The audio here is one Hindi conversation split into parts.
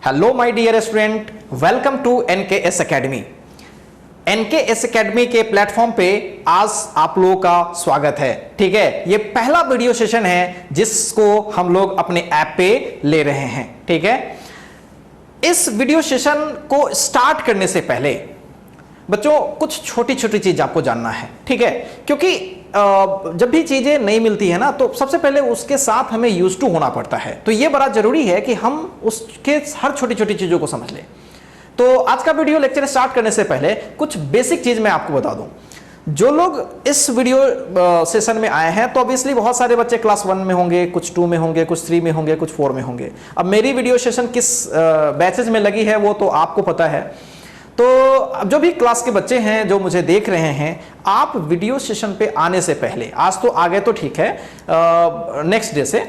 Hello my dear student, welcome to NKS academy. NKS academy के प्लेटफॉर्म पे आज आप लोगों का स्वागत है। ठीक है, ये पहला वीडियो सेशन है जिसको हम लोग अपने ऐप पे ले रहे हैं। ठीक है, इस वीडियो सेशन को स्टार्ट करने से पहले बच्चों कुछ छोटी छोटी चीज आपको जानना है। ठीक है, क्योंकि जब भी चीजें नहीं मिलती है ना, तो सबसे पहले उसके साथ हमें यूज टू होना पड़ता है। तो ये बड़ा जरूरी है कि हम उसके हर छोटी छोटी चीजों को समझ लें। तो आज का वीडियो लेक्चर स्टार्ट करने से पहले कुछ बेसिक चीज मैं आपको बता दूं। जो लोग इस वीडियो सेशन में आए हैं, तो ऑब्वियसली बहुत सारे बच्चे क्लास 1 में होंगे, कुछ 2 में होंगे, कुछ 3 में होंगे, कुछ 4 में होंगे। अब मेरी वीडियो सेशन किस बैचेज में लगी है वो तो आपको पता है। तो जो भी क्लास के बच्चे हैं जो मुझे देख रहे हैं, आप वीडियो सेशन पे आने से पहले, आज तो आ गए तो ठीक है, नेक्स्ट डे से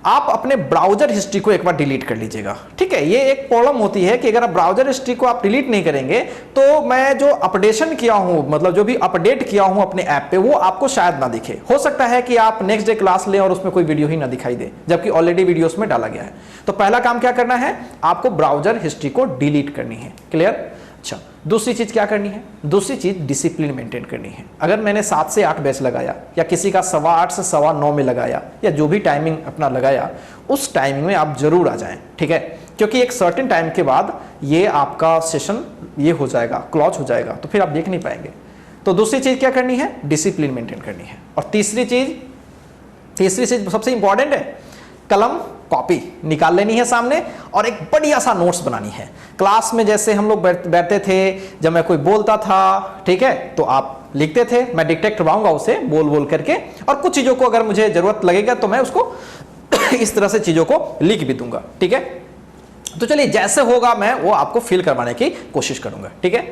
आप अपने ब्राउजर हिस्ट्री को एक बार डिलीट कर लीजिएगा। ठीक है, ये एक प्रॉब्लम होती है कि अगर आप ब्राउजर हिस्ट्री को आप डिलीट नहीं करेंगे तो मैं जो अपडेशन किया हूं, मतलब जो भी अपडेट किया हूं अपने ऐप पे, वो आपको शायद ना दिखे। हो सकता है कि आप नेक्स्ट डे क्लास लें और उसमें कोई वीडियो ही ना दिखाई दे, जबकि ऑलरेडी वीडियोस में डाला गया है। तो पहला काम क्या करना है, आपको ब्राउजर हिस्ट्री को डिलीट करनी है। क्लियर? अच्छा, दूसरी चीज क्या करनी है? दूसरी चीज डिसिप्लिन मेंटेन करनी है। अगर मैंने 7 से 8 बैच लगाया, या किसी का 8:15 से 9:15 में लगाया, या जो भी टाइमिंग अपना लगाया, उस टाइमिंग में आप जरूर आ जाएं। ठीक है, क्योंकि एक सर्टेन टाइम के बाद ये आपका सेशन ये हो जाएगा, क्लॉज हो जाएगा, तो फिर आप देख नहीं पाएंगे। तो दूसरी चीज क्या करनी है? डिसिप्लिन मेंटेन करनी है। और तीसरी चीज सबसे इंपॉर्टेंट है, कलम कॉपी निकाल लेनी है सामने और एक बढ़िया सा नोट्स बनानी है। क्लास में जैसे हम लोग बैठते थे, जब मैं कोई बोलता था, ठीक है, तो आप लिखते थे, मैं डिक्टेट करवाऊंगा उसे बोल बोल करके, और कुछ चीजों को अगर मुझे जरूरत लगेगा तो मैं उसको इस तरह से चीजों को लिख भी दूंगा। ठीक है, तो चलिए जैसे होगा मैं वो आपको फील करवाने की कोशिश करूंगा। ठीक है,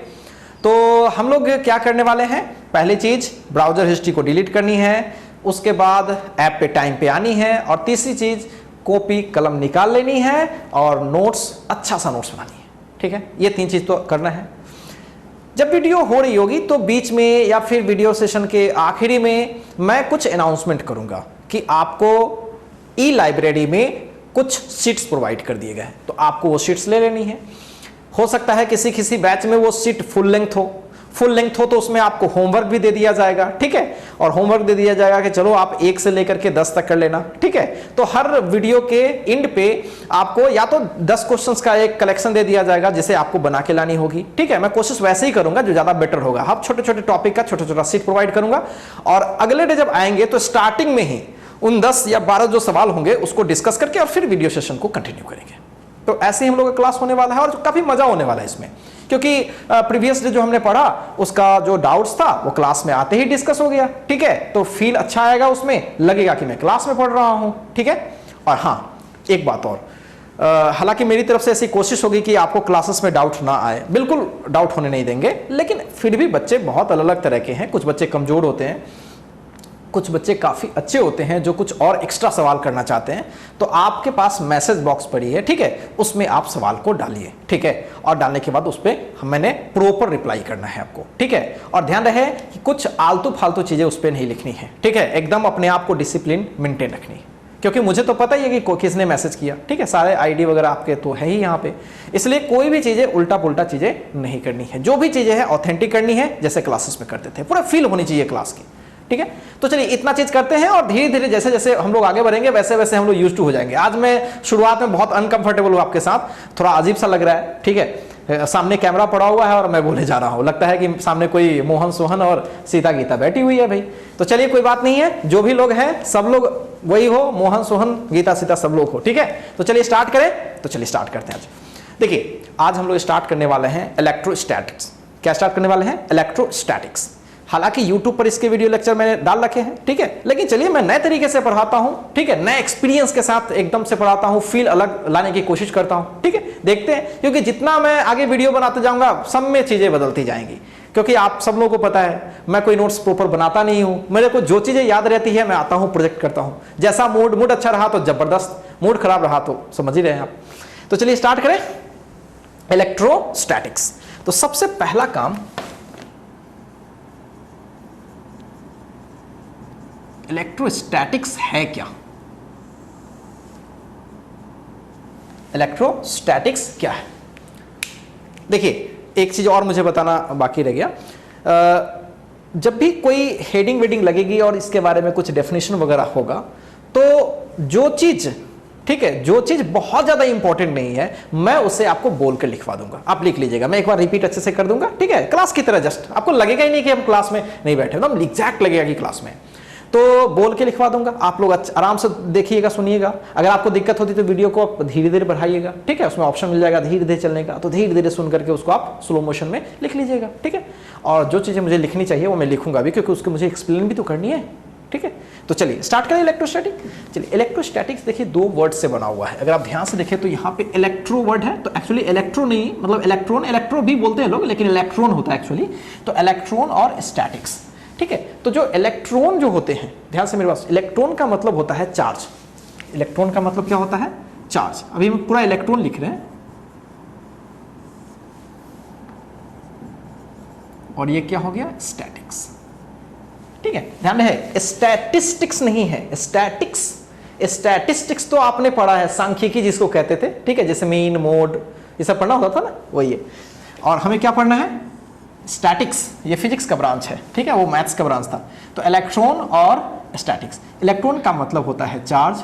तो हम लोग क्या करने वाले हैं, पहली चीज ब्राउजर हिस्ट्री को डिलीट करनी है, उसके बाद ऐप पे टाइम पे आनी है, और तीसरी चीज कॉपी कलम निकाल लेनी है और नोट्स, अच्छा सा नोट्स बनानी है। ठीक है, ये 3 चीज तो करना है। जब वीडियो हो रही होगी तो बीच में या फिर वीडियो सेशन के आखिरी में मैं कुछ अनाउंसमेंट करूंगा कि आपको ई लाइब्रेरी में कुछ शीट्स प्रोवाइड कर दिए गए हैं, तो आपको वो शीट्स ले लेनी है। हो सकता है किसी किसी बैच में वो शीट फुल लेंथ हो तो उसमें आपको होमवर्क भी दे दिया जाएगा। ठीक है, और होमवर्क दे दिया जाएगा कि चलो आप 1 से लेकर के 10 तक कर लेना। ठीक है, तो हर वीडियो के एंड पे आपको या तो 10 क्वेश्चंस का एक कलेक्शन दे दिया जाएगा जिसे आपको बना के लानी होगी। ठीक है, मैं कोशिश वैसे ही करूंगा जो ज्यादा बेटर होगा। अब छोटे छोटे टॉपिक का छोटा छोटा शीट प्रोवाइड करूंगा, और अगले डे जब आएंगे तो स्टार्टिंग में ही उन 10 या 12 जो सवाल होंगे उसको डिस्कस करके और फिर वीडियो सेशन को कंटिन्यू करेंगे। तो ऐसे ही हम लोग का क्लास होने वाला है और काफी मजा होने वाला है इसमें, क्योंकि प्रीवियस डे जो हमने पढ़ा उसका जो डाउट्स था वो क्लास में आते ही डिस्कस हो गया। ठीक है, तो फील अच्छा आएगा, उसमें लगेगा कि मैं क्लास में पढ़ रहा हूं। ठीक है, और हाँ एक बात और, हालांकि मेरी तरफ से ऐसी कोशिश होगी कि आपको क्लासेस में डाउट ना आए, बिल्कुल डाउट होने नहीं देंगे, लेकिन फिर भी बच्चे बहुत अलग अलग तरह के हैं। कुछ बच्चे कमजोर होते हैं, कुछ बच्चे काफ़ी अच्छे होते हैं जो कुछ और एक्स्ट्रा सवाल करना चाहते हैं। तो आपके पास मैसेज बॉक्स पड़ी है, ठीक है, उसमें आप सवाल को डालिए। ठीक है, और डालने के बाद उस पर मैंने प्रॉपर रिप्लाई करना है आपको। ठीक है, और ध्यान रहे कि कुछ आलतू फालतू चीज़ें उस पर नहीं लिखनी है। ठीक है, एकदम अपने आप को डिसिप्लिन मेंटेन रखनी है, क्योंकि मुझे तो पता ही है कि किसने मैसेज किया। ठीक है, सारे आईडी वगैरह आपके तो है ही यहाँ पे, इसलिए कोई भी चीज़ें उल्टा पुल्टा चीज़ें नहीं करनी है। जो भी चीज़ें हैं ऑथेंटिक करनी है, जैसे क्लासेस में करते थे, पूरा फील होनी चाहिए क्लास की। ठीक है, तो चलिए इतना चीज करते हैं, और धीरे धीरे जैसे जैसे हम लोग आगे बढ़ेंगे वैसे वैसे हम लोग यूज टू हो जाएंगे। आज मैं शुरुआत में बहुत अनकंफर्टेबल हूं आपके साथ, थोड़ा अजीब सा लग रहा है। ठीक है, सामने कैमरा पड़ा हुआ है और मैं बोले जा रहा हूं, लगता है कि सामने कोई मोहन सोहन और सीता गीता बैठी हुई है भाई। तो चलिए कोई बात नहीं है, जो भी लोग हैं सब लोग वही हो, मोहन सोहन गीता सीता सब लोग हो। ठीक है, तो चलिए स्टार्ट करें। तो चलिए स्टार्ट करते हैं। आज देखिए, आज हम लोग स्टार्ट करने वाले हैं इलेक्ट्रोस्टैटिक्स। क्या स्टार्ट करने वाले हैं? इलेक्ट्रोस्टैटिक्स। हालांकि YouTube पर इसके वीडियो लेक्चर मैंने डाल रखे हैं। ठीक है, लेकिन चलिए मैं नए तरीके से पढ़ाता हूं। ठीक है, नए एक्सपीरियंस के साथ एकदम से पढ़ाता हूं, फील अलग लाने की कोशिश करता हूं। ठीक है, देखते हैं, क्योंकि जितना मैं आगे वीडियो बनाते जाऊंगा सब में चीजें बदलती जाएंगी, क्योंकि आप सब लोगों को पता है मैं कोई नोट्स प्रॉपर बनाता नहीं हूं। मेरे को जो चीजें याद रहती है मैं आता हूं, प्रोजेक्ट करता हूं। जैसा मूड अच्छा रहा तो जबरदस्त, मूड खराब रहा तो समझ ही रहे हैं आप। तो चलिए स्टार्ट करें इलेक्ट्रोस्टैटिक्स। तो सबसे पहला काम, इलेक्ट्रोस्टैटिक्स है क्या? इलेक्ट्रोस्टैटिक्स क्या है? देखिए एक चीज और मुझे बताना बाकी रह गया, जब भी कोई हेडिंग वेडिंग लगेगी और इसके बारे में कुछ डेफिनेशन वगैरह होगा, तो जो चीज, ठीक है, जो चीज बहुत ज्यादा इंपॉर्टेंट नहीं है मैं उसे आपको बोल कर लिखवा दूंगा, आप लिख लीजिएगा, मैं एक बार रिपीट अच्छे से कर दूंगा, ठीक है, क्लास की तरह, जस्ट आपको लगेगा ही नहीं कि हम क्लास में नहीं बैठे, एकदम एग्जैक्ट लगेगा कि क्लास में, तो बोल के लिखवा दूंगा, आप लोग आराम से देखिएगा, सुनिएगा। अगर आपको दिक्कत होती तो वीडियो को आप धीरे धीरे बढ़ाइएगा, ठीक है, उसमें ऑप्शन मिल जाएगा धीरे धीरे चलने का, तो धीरे धीरे सुन करके उसको आप स्लो मोशन में लिख लीजिएगा, ठीक है। और जो चीजें मुझे लिखनी चाहिए वो मैं लिखूंगा भी, क्योंकि उसको मुझे एक्सप्लेन भी तो करनी है, ठीक है। तो चलिए स्टार्ट करें इलेक्ट्रोस्टैटिक। चलिए इलेक्ट्रोस्टैटिक्स देखिए दो वर्ड से बना हुआ है, अगर आप ध्यान से देखें तो यहाँ पे इलेक्ट्रो वर्ड है, तो एक्चुअली इलेक्ट्रो नहीं, मतलब इलेक्ट्रॉन, इलेक्ट्रो भी बोलते हैं लोग, लेकिन इलेक्ट्रॉन होता है एक्चुअली, तो इलेक्ट्रॉन और स्टैटिक्स, ठीक है। तो जो इलेक्ट्रॉन जो होते हैं, ध्यान से मेरे पास, इलेक्ट्रॉन का मतलब होता है चार्ज, इलेक्ट्रॉन का मतलब क्या होता है? चार्ज। अभी हम पूरा इलेक्ट्रॉन लिख रहे हैं, और ये क्या हो गया? स्टैटिक्स, ठीक है। ध्यान रहे स्टैटिस्टिक्स नहीं है, स्टैटिक्स। स्टैटिस्टिक्स तो आपने पढ़ा है, सांख्यिकी जिसको कहते थे, ठीक है, जैसे मीन, मोड, ये सब पढ़ना होता था ना, वही है। और हमें क्या पढ़ना है? स्टैटिक्स। ये फिजिक्स का ब्रांच है, ठीक है, वो मैथ्स का ब्रांच था। तो इलेक्ट्रॉन और स्टैटिक्स, इलेक्ट्रॉन का मतलब होता है चार्ज,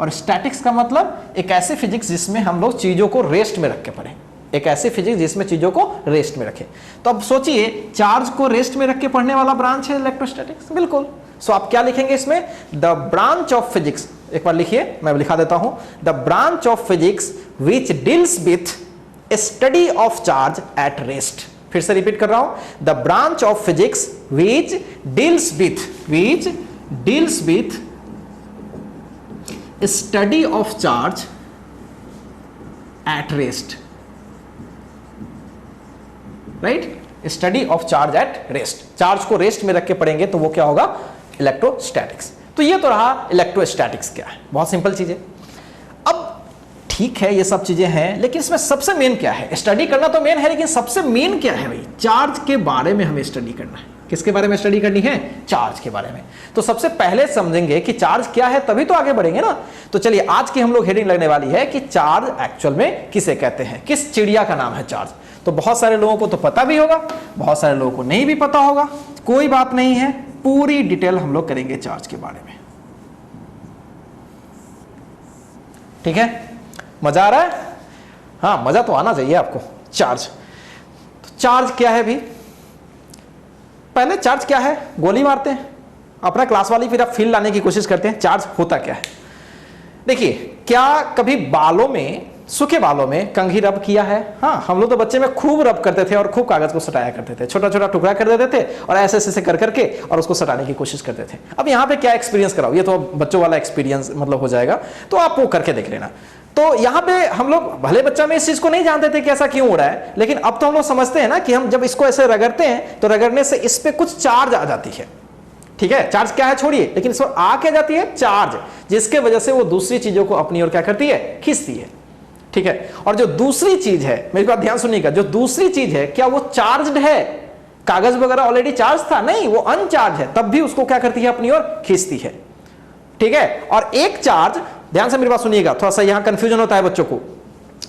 और स्टैटिक्स का मतलब एक ऐसे फिजिक्स जिसमें हम लोग चीजों को रेस्ट में रख के पढ़ें, एक ऐसी फिजिक्स जिसमें चीजों को रेस्ट में रखे। तो अब सोचिए, चार्ज को रेस्ट में रख के पढ़ने वाला ब्रांच है इलेक्ट्रोस्टैटिक्स, बिल्कुल। सो आप क्या लिखेंगे इसमें? द ब्रांच ऑफ फिजिक्स, एक बार लिखिए, मैं लिखा देता हूं, the branch of physics which deals with study of charge at rest. फिर से रिपीट कर रहा हूं, the branch of physics which deals with study of charge at rest, right, study of charge at rest. Charge को रेस्ट में रख के पढ़ेंगे तो वो क्या होगा? इलेक्ट्रोस्टैटिक्स। तो ये तो रहा इलेक्ट्रोस्टैटिक्स क्या है, बहुत सिंपल चीज है। अब ठीक है, ये सब चीजें हैं, लेकिन इसमें सबसे मेन क्या है? स्टडी करना तो मेन है, लेकिन सबसे मेन क्या है भाई? चार्ज के बारे में हमें स्टडी करना है। किसके बारे में स्टडी करनी है? चार्ज के बारे में। तो सबसे पहले समझेंगे कि चार्ज क्या है, तभी तो आगे बढ़ेंगे ना। तो चलिए आज की हम लोग हेडिंग लगने वाली है कि चार्ज एक्चुअल में किसे कहते हैं, किस चिड़िया का नाम है चार्ज। तो बहुत सारे लोगों को तो पता भी होगा, बहुत सारे लोगों को नहीं भी पता होगा, कोई बात नहीं है, पूरी डिटेल हम लोग करेंगे चार्ज के बारे में, ठीक है। मजा आ रहा है? हाँ, मजा तो आना चाहिए आपको। चार्ज, तो चार्ज क्या है भी? पहले चार्ज क्या है गोली मारते हैं अपना क्लास वाली, फिर आप फील लाने की कोशिश करते हैं चार्ज होता क्या है। देखिए, क्या कभी बालों में, सूखे बालों में कंघी रब किया है? हाँ, हम लोग तो बच्चे में खूब रब करते थे और खूब कागज को सटाया करते थे, छोटा छोटा टुकड़ा कर देते थे और ऐसे ऐसे कर करके और उसको सटाने की कोशिश करते थे। अब यहाँ पे क्या एक्सपीरियंस कराओ, ये तो बच्चों वाला एक्सपीरियंस मतलब हो जाएगा, तो आप वो करके देख लेना। तो यहाँ पे हम लोग, भले बच्चा में इस चीज को नहीं जानते थे कि ऐसा क्यों हो रहा है, लेकिन अब तो हम लोग समझते हैं ना कि हम जब इसको ऐसे रगड़ते हैं तो रगड़ने से इस पे कुछ चार्ज आ जाती है, ठीक है। चार्ज क्या है छोड़िए, लेकिन इस पर आ क्या जाती है? चार्ज, जिसके वजह से वो दूसरी चीजों को अपनी ओर क्या करती है? खींचती है, ठीक है। और जो दूसरी चीज है, मेरी बात ध्यान सुनिएगा, जो दूसरी चीज है क्या वो चार्ज्ड है? कागज वगैरह ऑलरेडी चार्ज था? नहीं, वो अनचार्ज है, तब भी उसको क्या करती है? अपनी ओर खींचती है, ठीक है। और एक चार्ज, ध्यान से मेरी बात सुनिएगा, थोड़ा सा यहां कंफ्यूजन होता है बच्चों को।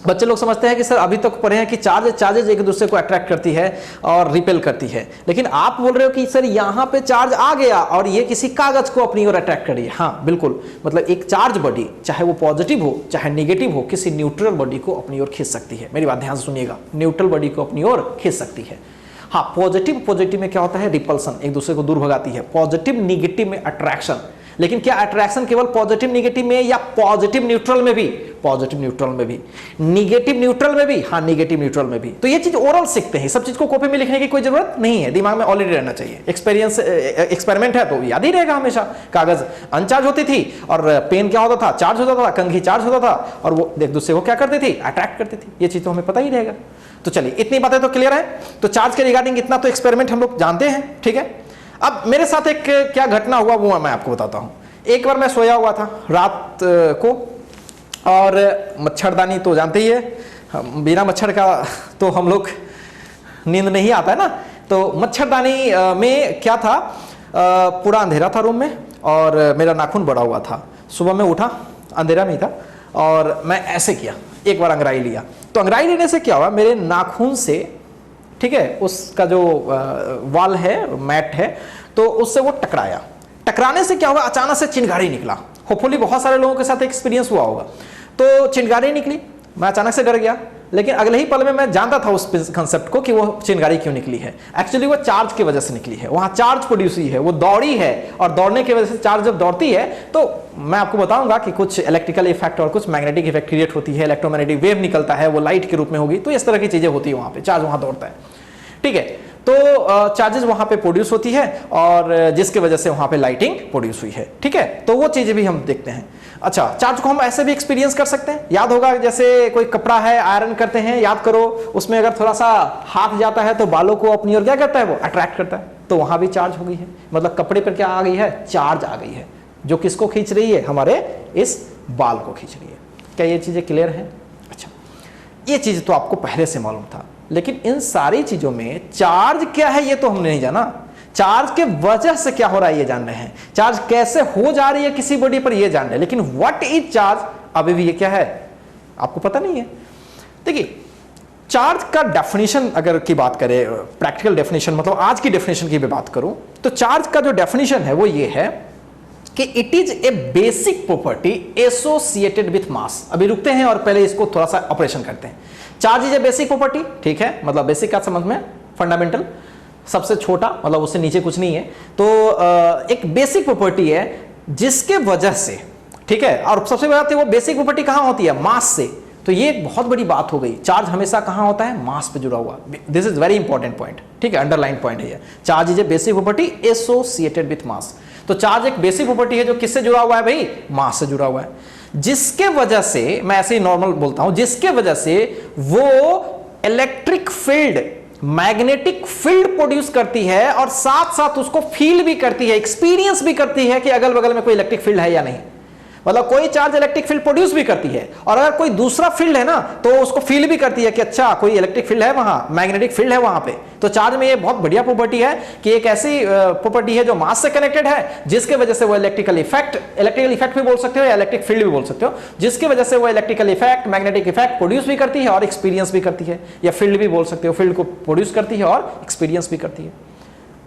बच्चे लोग समझते हैं कि सर अभी तक पढ़े हैं कि चार्जेज एक दूसरे को अट्रैक्ट करती है और रिपेल करती है, लेकिन आप बोल रहे हो कि सर यहां पे चार्ज आ गया और ये किसी कागज को अपनी ओर अट्रैक्ट कर रही है। हाँ बिल्कुल, मतलब एक चार्ज बॉडी, चाहे वो पॉजिटिव हो चाहे निगेटिव हो, किसी न्यूट्रल बॉडी को अपनी ओर खींच सकती है। मेरी बात ध्यान से सुनिएगा, न्यूट्रल बॉडी को अपनी ओर खींच सकती है। हाँ, पॉजिटिव में क्या होता है? रिपल्सन, एक दूसरे को दूर भगाती है। पॉजिटिव निगेटिव में अट्रैक्शन, लेकिन क्या अट्रैक्शन केवल पॉजिटिव निगेटिव में या पॉजिटिव न्यूट्रल में भी? पॉजिटिव न्यूट्रल में भी। निगेटिव न्यूट्रल में भी? हाँ, निगेटिव न्यूट्रल में भी। तो ये चीज ओरल सीखते हैं, सब चीज को कॉपी में लिखने की कोई जरूरत नहीं है, दिमाग में ऑलरेडी रहना चाहिए। एक्सपेरिमेंट है तो याद ही रहेगा हमेशा। कागज अनचार्ज होती थी और पेन क्या होता था? चार्ज होता था, कंघी चार्ज होता था, और वो एक दूसरे को क्या करती थी? अट्रैक्ट करती थी। ये चीज तो हमें पता ही रहेगा। तो चलिए, इतनी बातें तो क्लियर है। तो चार्ज के रिगार्डिंग इतना तो एक्सपेरिमेंट हम लोग जानते हैं, ठीक है। अब मेरे साथ एक क्या घटना हुआ वो मैं आपको बताता हूं। एक बार मैं सोया हुआ था रात को, और मच्छरदानी तो जानते ही है, बिना मच्छर का तो हम लोग नींद नहीं आता है ना। तो मच्छरदानी में क्या था, पूरा अंधेरा था रूम में, और मेरा नाखून बड़ा हुआ था। सुबह में उठा, अंधेरा नहीं था, और मैं ऐसे किया, एक बार अंगड़ाई लिया, तो अंगड़ाई लेने से क्या हुआ, मेरे नाखून से, ठीक है, उसका जो वाल है, मैट है, तो उससे वो टकराया। टकराने से क्या हुआ, अचानक से चिंगारी निकला। होपफुली बहुत सारे लोगों के साथ एक्सपीरियंस हुआ होगा। तो चिंगारी निकली, मैं अचानक से डर गया, लेकिन अगले ही पल में मैं जानता था उस कंसेप्ट को कि वो चिंगारी क्यों निकली है। एक्चुअली वो चार्ज की वजह से निकली है, वहां चार्ज प्रोड्यूस हुई है, वो दौड़ी है, और दौड़ने की वजह से चार्ज जब दौड़ती है तो मैं आपको बताऊंगा कि कुछ इलेक्ट्रिकल इफेक्ट और कुछ मैग्नेटिक इफेक्ट क्रिएट होती है, इलेक्ट्रोमैग्नेटिक वेव निकलता है, वो लाइट के रूप में होगी, तो इस तरह की चीजें होती है, वहां पे चार्ज वहां दौड़ता है, ठीक है। तो चार्जेस वहां पे प्रोड्यूस होती है और जिसकी वजह से वहां पे लाइटिंग प्रोड्यूस हुई है, ठीक है। तो वो चीजें भी हम देखते हैं। अच्छा, चार्ज को हम ऐसे भी एक्सपीरियंस कर सकते हैं, याद होगा जैसे कोई कपड़ा है, आयरन करते हैं, याद करो, उसमें अगर थोड़ा सा हाथ जाता है तो बालों को अपनी ओर क्या करता है, वो अट्रैक्ट करता है, तो वहां भी चार्ज हो गई है, मतलब कपड़े पर क्या आ गई है, चार्ज आ गई है, जो किसको खींच रही है, हमारे इस बाल को खींच रही है। क्या ये चीजें क्लियर है? अच्छा, ये चीज तो आपको पहले से मालूम था, लेकिन इन सारी चीजों में चार्ज क्या है ये तो हमने नहीं जाना। चार्ज के वजह से क्या हो रहा है ये जान रहे हैं, चार्ज कैसे हो जा रही है किसी बॉडी पर ये जान रहे हैं, लेकिन व्हाट इज चार्ज अभी भी ये क्या है आपको पता नहीं है। देखिए, चार्ज का डेफिनेशन अगर की बात करें, प्रैक्टिकल डेफिनेशन, मतलब आज की डेफिनेशन की भी बात करूं, तो चार्ज का जो डेफिनेशन है वो ये है कि it is a basic property associated with मास। अभी रुकते हैं और पहले इसको थोड़ा सा ऑपरेशन करते हैं। Charge is a basic property, ठीक है, मतलब बेसिक का समझ में, फंडामेंटल, सबसे छोटा, मतलब उससे नीचे कुछ नहीं है। तो एक बेसिक प्रॉपर्टी है जिसके वजह से, ठीक है, और सबसे बड़ी बात है वो बेसिक प्रॉपर्टी कहां होती है, मास से। तो ये एक बहुत बड़ी बात हो गई, चार्ज हमेशा कहां होता है, मास पे जुड़ा हुआ। This is very important point, ठीक है, अंडरलाइन पॉइंट है ये। Charge is a basic property associated with मास। तो चार्ज एक बेसिक प्रॉपर्टी है जो किससे जुड़ा हुआ है भाई, मास से जुड़ा हुआ है, जिसके वजह से, मैं ऐसे ही नॉर्मल बोलता हूं, जिसके वजह से वो electric field, magnetic field produce करती है और साथ साथ उसको फील भी करती है, एक्सपीरियंस भी करती है कि अगल बगल में कोई इलेक्ट्रिक फील्ड है या नहीं। मतलब कोई चार्ज इलेक्ट्रिक फील्ड प्रोड्यूस भी करती है, और अगर कोई दूसरा फील्ड है ना तो उसको फील भी करती है कि अच्छा कोई इलेक्ट्रिक फील्ड है वहां, मैग्नेटिक फील्ड है वहां पे। तो चार्ज में ये बहुत बढ़िया प्रॉपर्टी है कि एक ऐसी प्रॉपर्टी है जो मास से कनेक्टेड है, जिसके वजह से वो इलेक्ट्रिकल इफेक्ट भी बोल सकते हो या इलेक्ट्रिक फील्ड भी बोल सकते हो, जिसकी वजह से वो electrical effect, magnetic effect produce भी करती है और एक्सपीरियंस भी करती है, या फील्ड भी बोल सकते हो, फील्ड को प्रोड्यूस करती है और एक्सपीरियंस भी करती है।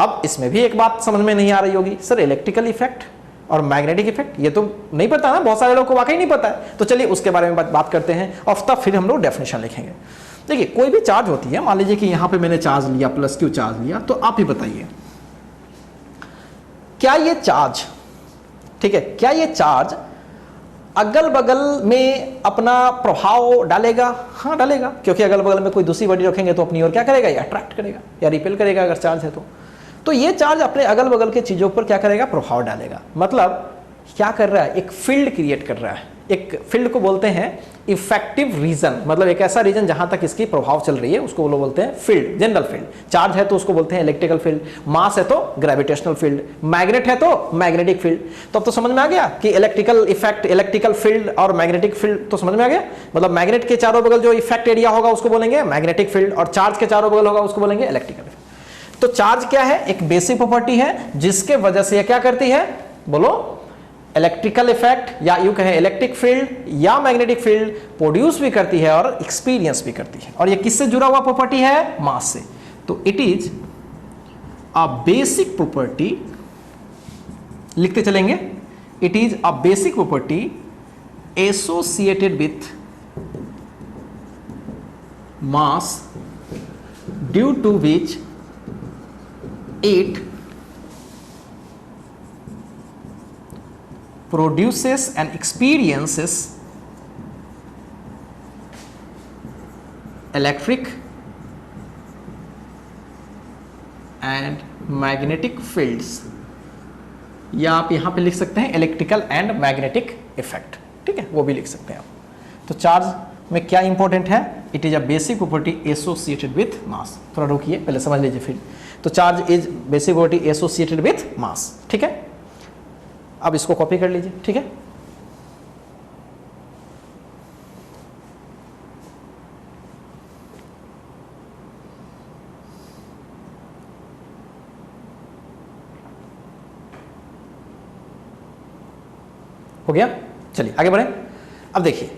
अब इसमें भी एक बात समझ में नहीं आ रही होगी, सर इलेक्ट्रिकल इफेक्ट और मैग्नेटिक इफेक्ट ये तो नहीं पता ना, बहुत सारे लोगों को वाकई नहीं पता है। तो चलिए उसके बारे में बात करते हैं और तब फिर हम लोग डेफिनेशन लिखेंगे। देखिए, कोई भी चार्ज होती है, मान लीजिए कि यहां पे मैंने चार्ज लिया, प्लस क्यू चार्ज लिया, तो आप ही बताइए क्या ये चार्ज, ठीक है, क्या ये चार्ज अगल बगल में अपना प्रभाव डालेगा? हाँ डालेगा, क्योंकि अगल बगल में कोई दूसरी बॉडी रखेंगे तो अपनी ओर क्या करेगा, या अट्रैक्ट करेगा या रिपेल करेगा अगर चार्ज है तो ये चार्ज अपने अगल बगल के चीजों पर क्या करेगा, प्रभाव डालेगा। मतलब क्या कर रहा है, एक फील्ड क्रिएट कर रहा है। एक फील्ड को बोलते हैं इफेक्टिव रीजन, मतलब एक ऐसा रीजन जहां तक इसकी प्रभाव चल रही है उसको वो लोग बोलते हैं फील्ड, जनरल फील्ड। चार्ज है तो उसको बोलते हैं इलेक्ट्रिकल फील्ड, मास है तो ग्रेविटेशनल फील्ड, मैग्नेट है तो मैग्नेटिक फील्ड। तो अब तो समझ में आ गया कि इलेक्ट्रिकल इफेक्ट, इलेक्ट्रिकल फील्ड और मैग्नेटिक फील्ड तो समझ में आ गया। मतलब मैग्नेट के चारों बगल जो इफेक्ट एरिया होगा उसको बोलेंगे मैग्नेटिक फील्ड, और चार्ज के चारों बगल होगा उसको बोलेंगे इलेक्ट्रिकल फील्ड। तो चार्ज क्या है, एक बेसिक प्रॉपर्टी है जिसके वजह से ये क्या करती है, बोलो, इलेक्ट्रिकल इफेक्ट या यूं कहें इलेक्ट्रिक फील्ड या मैग्नेटिक फील्ड प्रोड्यूस भी करती है और एक्सपीरियंस भी करती है। और ये किससे जुड़ा हुआ प्रॉपर्टी है, मास से। तो it is a basic property, लिखते चलेंगे, it is a basic property associated with mass due to which it produces and experiences electric and magnetic fields, या आप यहां पे लिख सकते हैं इलेक्ट्रिकल एंड मैग्नेटिक इफेक्ट, ठीक है, वो भी लिख सकते हैं आप। तो चार्ज में क्या इंपॉर्टेंट है, it is a basic property associated with मास। थोड़ा रुकिए, पहले समझ लीजिए फिर। तो charge is basic property associated with मास, ठीक है। अब इसको कॉपी कर लीजिए, ठीक है। हो गया, चलिए आगे बढ़े। अब देखिए,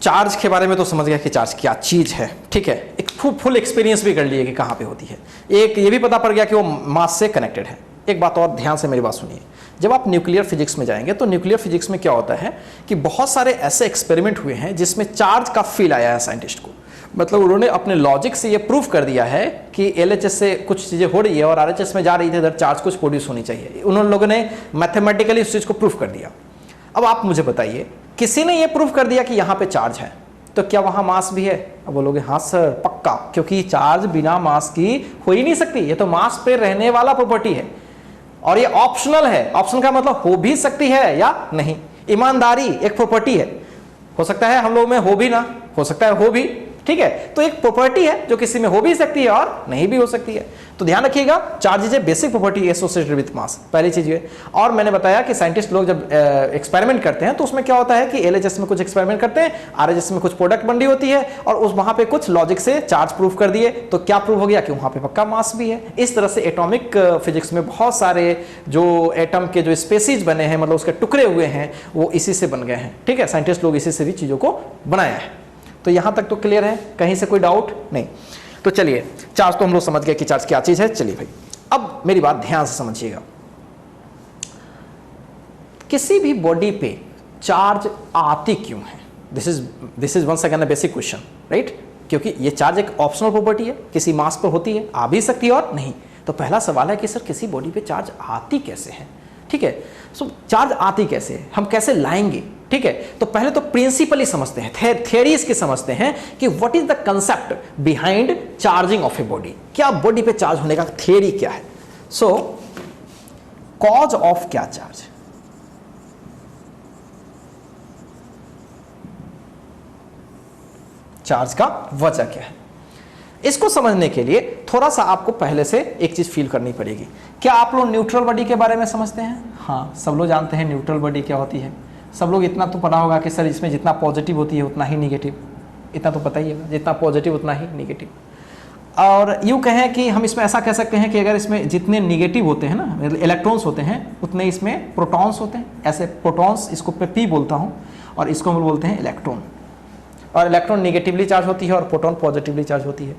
चार्ज के बारे में तो समझ गया कि चार्ज क्या चीज है, ठीक है। एक फुल एक्सपीरियंस भी कर लिए कि कहाँ पे होती है। एक ये भी पता पड़ गया कि वो मास से कनेक्टेड है। एक बात और ध्यान से मेरी बात सुनिए, जब आप न्यूक्लियर फिजिक्स में जाएंगे तो न्यूक्लियर फिजिक्स में क्या होता है कि बहुत सारे ऐसे एक्सपेरिमेंट हुए हैं जिसमें चार्ज का फील आया है साइंटिस्ट को। मतलब उन्होंने अपने लॉजिक से ये प्रूफ कर दिया है कि LHS से कुछ चीज़ें हो रही है और RHS में जा रही थी, इधर चार्ज कुछ प्रोड्यूस होनी चाहिए। उन लोगों ने मैथमेटिकली उस चीज़ को प्रूफ कर दिया। अब आप मुझे बताइए, किसी ने ये प्रूफ कर दिया कि यहाँ पे चार्ज है, तो क्या वहाँ मास भी है? अब बोलोगे हाँ सर पक्का, क्योंकि चार्ज बिना मास की हो ही नहीं सकती। ये तो मास पे रहने वाला प्रॉपर्टी है और ये ऑप्शनल है। ऑप्शन का मतलब हो भी सकती है या नहीं। ईमानदारी एक प्रॉपर्टी है, हो सकता है हम लोग में हो भी ना, हो सकता है हो भी, ठीक है। तो एक प्रॉपर्टी है जो किसी में हो भी सकती है और नहीं भी हो सकती है। तो ध्यान रखिएगा, charge is a basic property associated with mass, पहली चीज ये। और मैंने बताया कि साइंटिस्ट लोग जब एक्सपेरिमेंट करते हैं तो उसमें क्या होता है कि LHS में कुछ एक्सपेरिमेंट करते हैं, RHS में कुछ प्रोडक्ट बन रही होती है और उस वहां पे कुछ लॉजिक से चार्ज प्रूफ कर दिए, तो क्या प्रूफ हो गया कि वहां पे पक्का मास भी है। इस तरह से एटॉमिक फिजिक्स में बहुत सारे जो एटम के जो स्पेसीज बने हैं, मतलब उसके टुकड़े हुए हैं, वो इसी से बन गए हैं, ठीक है। साइंटिस्ट लोग इसी से भी चीजों को बनाया है। तो यहां तक तो क्लियर है, कहीं से कोई डाउट नहीं। तो चलिए, चार्ज तो हम लोग समझ गए कि चार्ज क्या चीज है। चलिए भाई, अब मेरी बात ध्यान से समझिएगा। किसी भी बॉडी पे चार्ज आती क्यों है? This is once again a basic question, right? क्योंकि ये चार्ज एक ऑप्शनल प्रॉपर्टी है, किसी मास पर होती है, आ भी सकती है और नहीं। तो पहला सवाल है कि सर किसी बॉडी पे चार्ज आती कैसे है, ठीक है। सो चार्ज आती कैसे है, हम कैसे लाएंगे, ठीक है। तो पहले तो प्रिंसिपली समझते हैं, थियरीज की समझते हैं कि what is the concept behind charging of a body. क्या बॉडी पे चार्ज होने का थियरी क्या है? सो कॉज ऑफ क्या चार्ज, चार्ज का वजह क्या है, इसको समझने के लिए थोड़ा सा आपको पहले से एक चीज फील करनी पड़ेगी। क्या आप लोग न्यूट्रल बॉडी के बारे में समझते हैं? हाँ, सब लोग जानते हैं न्यूट्रल बॉडी क्या होती है। सब लोग इतना तो पता होगा कि सर इसमें जितना पॉजिटिव होती है उतना ही निगेटिव, इतना तो पता ही है, जितना पॉजिटिव उतना ही निगेटिव। और यूँ कहें कि हम इसमें ऐसा कह सकते हैं कि अगर इसमें जितने निगेटिव होते हैं ना, इलेक्ट्रॉन्स होते हैं, उतने इसमें प्रोटॉन्स होते हैं। ऐसे प्रोटॉन्स, इसको P बोलता हूँ, और इसको हम बोलते हैं इलेक्ट्रॉन। और इलेक्ट्रॉन निगेटिवली चार्ज होती है और प्रोटॉन पॉजिटिवली चार्ज होती है।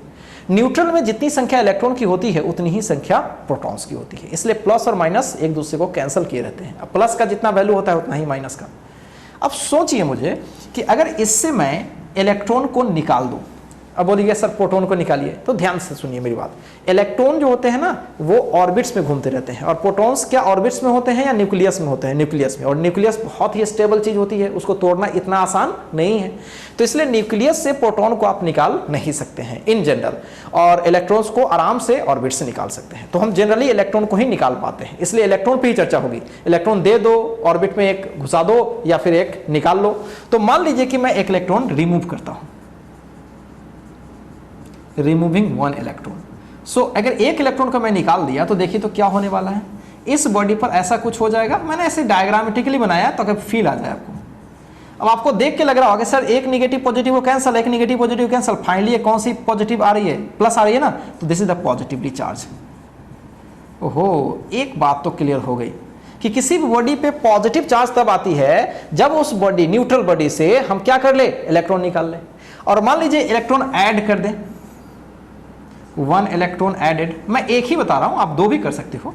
न्यूट्रल में जितनी संख्या इलेक्ट्रॉन की होती है उतनी ही संख्या प्रोटॉन्स की होती है, इसलिए प्लस और माइनस एक दूसरे को कैंसिल किए रहते हैं। अब प्लस का जितना वैल्यू होता है उतना ही माइनस का। अब सोचिए मुझे कि अगर इससे मैं इलेक्ट्रॉन को निकाल दूं, अब बोलिए सर प्रोटॉन को निकालिए, तो ध्यान से सुनिए मेरी बात। इलेक्ट्रॉन जो होते हैं ना, वो ऑर्बिट्स में घूमते रहते हैं, और प्रोटॉन्स क्या ऑर्बिट्स में होते हैं या न्यूक्लियस में होते हैं? न्यूक्लियस में। और न्यूक्लियस बहुत ही स्टेबल चीज होती है, उसको तोड़ना इतना आसान नहीं है। तो इसलिए न्यूक्लियस से प्रोटॉन को आप निकाल नहीं सकते हैं इन जनरल, और इलेक्ट्रॉन्स को आराम से ऑर्बिट से निकाल सकते हैं। तो हम जनरली इलेक्ट्रॉन को ही निकाल पाते हैं, इसलिए इलेक्ट्रॉन पे ही चर्चा होगी। इलेक्ट्रॉन दे दो, ऑर्बिट में एक घुसा दो या फिर एक निकाल लो। तो मान लीजिए कि मैं एक इलेक्ट्रॉन रिमूव करता हूं, रिमूविंग वन इलेक्ट्रॉन। सो अगर एक इलेक्ट्रॉन को मैं निकाल दिया तो देखिए तो क्या होने वाला है, इस बॉडी पर ऐसा कुछ हो जाएगा। मैंने ऐसे डायग्रामेटिकली बनाया तो फील आ जाए आपको। अब आपको देख के लग रहा होगा सर एक नेगेटिव पॉजिटिव को कैंसिल, एक नेगेटिव पॉजिटिव कैंसिल, फाइनली कौन सी पॉजिटिव आ रही है? प्लस आ रही है ना, तो this is the positively charge. ओहो, एक बात तो क्लियर हो गई कि किसी भी बॉडी पे पॉजिटिव चार्ज तब आती है जब उस बॉडी, न्यूट्रल बॉडी से हम क्या कर ले, इलेक्ट्रॉन निकाल ले। और मान लीजिए इलेक्ट्रॉन ऐड कर दें, वन इलेक्ट्रॉन एडेड। मैं एक ही बता रहा हूं, आप दो भी कर सकते हो।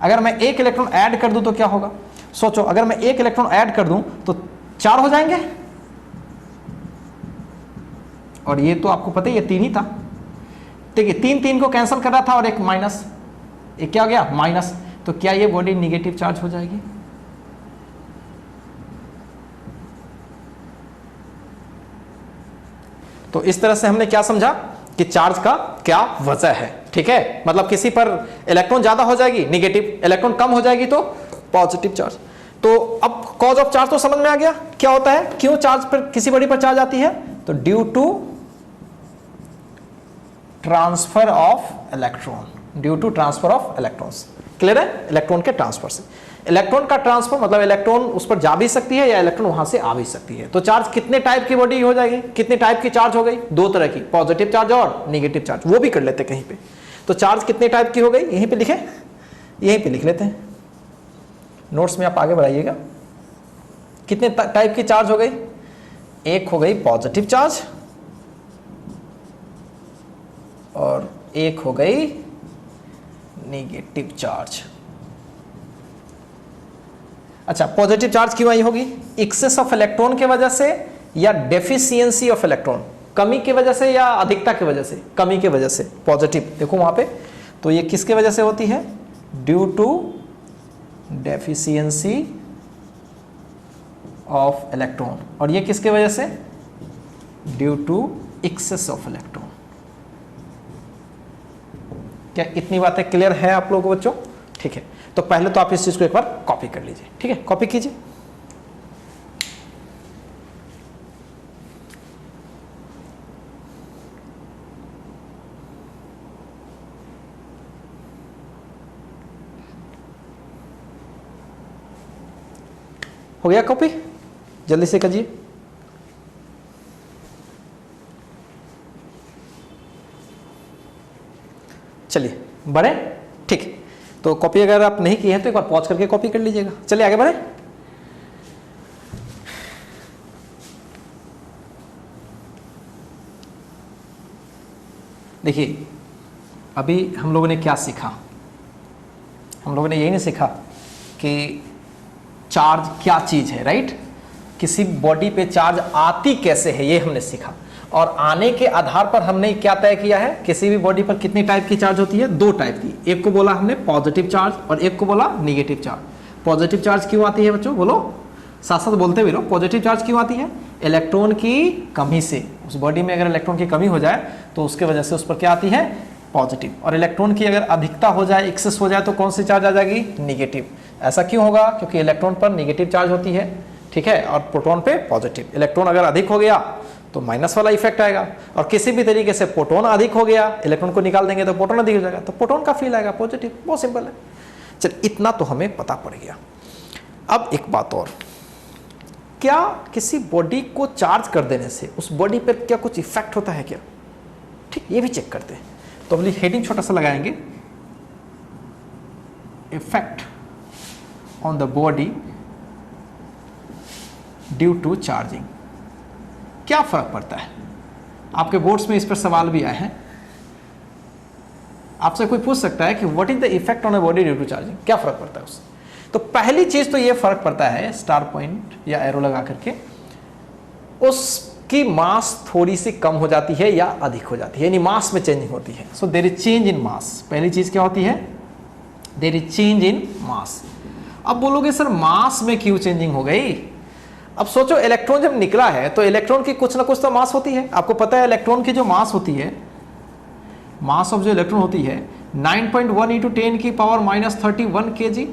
अगर मैं एक इलेक्ट्रॉन ऐड कर दूं तो क्या होगा? सोचो, अगर मैं एक इलेक्ट्रॉन ऐड कर दूं तो 4 हो जाएंगे, और ये तो आपको पता ही है 3 ही था, ठीक है। 3 को कैंसिल कर रहा था और एक माइनस, एक क्या हो गया? माइनस। तो क्या ये बॉडी निगेटिव चार्ज हो जाएगी? तो इस तरह से हमने क्या समझा कि चार्ज का क्या वजह है, ठीक है। मतलब किसी पर इलेक्ट्रॉन ज्यादा हो जाएगी निगेटिव, इलेक्ट्रॉन कम हो जाएगी तो पॉजिटिव चार्ज। तो अब कॉज ऑफ चार्ज तो समझ में आ गया, क्या होता है, क्यों चार्ज पर, किसी बॉडी पर चार्ज आती है? तो due to transfer of electron, due to transfer of electrons. Clear है? इलेक्ट्रॉन के ट्रांसफर से। इलेक्ट्रॉन का ट्रांसफर मतलब इलेक्ट्रॉन उस पर जा भी सकती है या इलेक्ट्रॉन वहां से आ भी सकती है। तो चार्ज कितने टाइप की बॉडी हो जाएगी, कितने टाइप की चार्ज हो गई? 2 तरह की, पॉजिटिव चार्ज और नेगेटिव चार्ज। वो भी कर लेते कहीं पे। तो चार्ज कितने टाइप की हो गई, यहीं पे लिखे, यहीं पे लिख लेते हैं, नोट्स में आप आगे बढ़ाइएगा। कितने टाइप की चार्ज हो गई? एक हो गई पॉजिटिव चार्ज और एक हो गई नेगेटिव चार्ज। अच्छा, पॉजिटिव चार्ज क्यों आई होगी? एक्सेस ऑफ इलेक्ट्रॉन के वजह से या डेफिशिएंसी ऑफ इलेक्ट्रॉन, कमी की वजह से या अधिकता की वजह से? कमी की वजह से पॉजिटिव, देखो वहां पे, तो ये किसके वजह से होती है? Due to deficiency of electron. और ये किसके वजह से? Due to excess of electron. क्या इतनी बातें क्लियर है आप लोगों को बच्चों? ठीक है, तो पहले तो आप इस चीज को एक बार कॉपी कर लीजिए। ठीक है, कॉपी कीजिए। हो गया कॉपी? जल्दी से कीजिए। चलिए बढ़े। ठीक है, तो कॉपी अगर आप नहीं की है तो एक बार पॉज करके कॉपी कर लीजिएगा। चलिए आगे बढ़े। देखिए, अभी हम लोगों ने क्या सीखा? हम लोगों ने यही नहीं सीखा कि चार्ज क्या चीज है, राइट? किसी बॉडी पे चार्ज आती कैसे है, ये हमने सीखा। और आने के आधार पर हमने क्या तय किया है? किसी भी बॉडी पर कितनी टाइप की चार्ज होती है? दो टाइप की। एक को बोला हमने पॉजिटिव चार्ज और एक को बोला नेगेटिव चार्ज। पॉजिटिव चार्ज क्यों आती है बच्चों? बोलो, साथ साथ बोलते भी रहो। पॉजिटिव चार्ज क्यों आती है? इलेक्ट्रॉन की कमी से। उस बॉडी में अगर इलेक्ट्रॉन की कमी हो जाए तो उसके वजह से उस पर क्या आती है? पॉजिटिव। और इलेक्ट्रॉन की अगर अधिकता हो जाए, एक्सेस हो जाए, तो कौन सी चार्ज आ जाएगी? नेगेटिव। ऐसा क्यों होगा? क्योंकि इलेक्ट्रॉन पर नेगेटिव चार्ज होती है, ठीक है, और प्रोटॉन पे पॉजिटिव। इलेक्ट्रॉन अगर अधिक हो गया तो माइनस वाला इफेक्ट आएगा, और किसी भी तरीके से प्रोटॉन अधिक हो गया, इलेक्ट्रॉन को निकाल देंगे तो प्रोटॉन अधिक हो जाएगा, तो प्रोटॉन का फील आएगा पॉजिटिव। बहुत सिंपल है। चल, इतना तो हमें पता पड़ गया। अब एक बात और, क्या किसी बॉडी को चार्ज कर देने से उस बॉडी पर क्या कुछ इफेक्ट होता है क्या? ठीक, ये भी चेक करते हैं। तो अगली हेडिंग छोटा सा लगाएंगे, effect on the body due to charging. क्या फर्क पड़ता है? आपके बोर्ड्स में इस पर सवाल भी आए हैं। आपसे कोई पूछ सकता है कि what is the effect on a body due to charging, क्या फर्क पड़ता है उससे? तो पहली चीज तो ये फर्क पड़ता है, स्टार पॉइंट या एरो लगा करके, उसकी मास थोड़ी सी कम हो जाती है या अधिक हो जाती है, यानी मास में चेंजिंग होती है। So there is change in mass. पहली चीज क्या होती है? There is change in mass. अब बोलोगे सर मास में क्यों चेंजिंग हो गई? अब सोचो, इलेक्ट्रॉन जब निकला है तो इलेक्ट्रॉन की कुछ ना कुछ तो मास होती है। आपको पता है इलेक्ट्रॉन की जो मास होती है, मास ऑफ जो इलेक्ट्रॉन होती है 9.1 × 10⁻³ kg।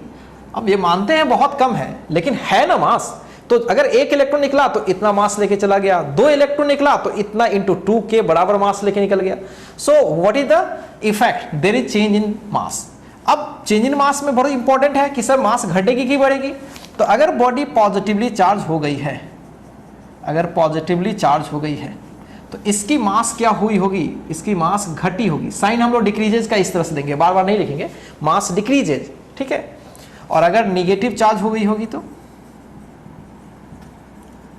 अब ये मानते हैं बहुत कम है, लेकिन है ना मास। तो अगर एक इलेक्ट्रॉन निकला तो इतना मास लेके चला गया, दो इलेक्ट्रॉन निकला तो इतना × 2 के बराबर मास लेके निकल गया। So what is the effect? There is change in mass. अब चेंज इन मास में बहुत इंपॉर्टेंट है कि सर मास घटेगी कि बढ़ेगी। तो अगर बॉडी पॉजिटिवली चार्ज हो गई है, अगर पॉजिटिवली चार्ज हो गई है, तो इसकी मास क्या हुई होगी? इसकी मास घटी होगी। साइन हम लोग डिक्रीजेज का इस तरह से देंगे, बार बार नहीं लिखेंगे, मास डिक्रीजेज, ठीक है। और अगर निगेटिव चार्ज हो गई होगी तो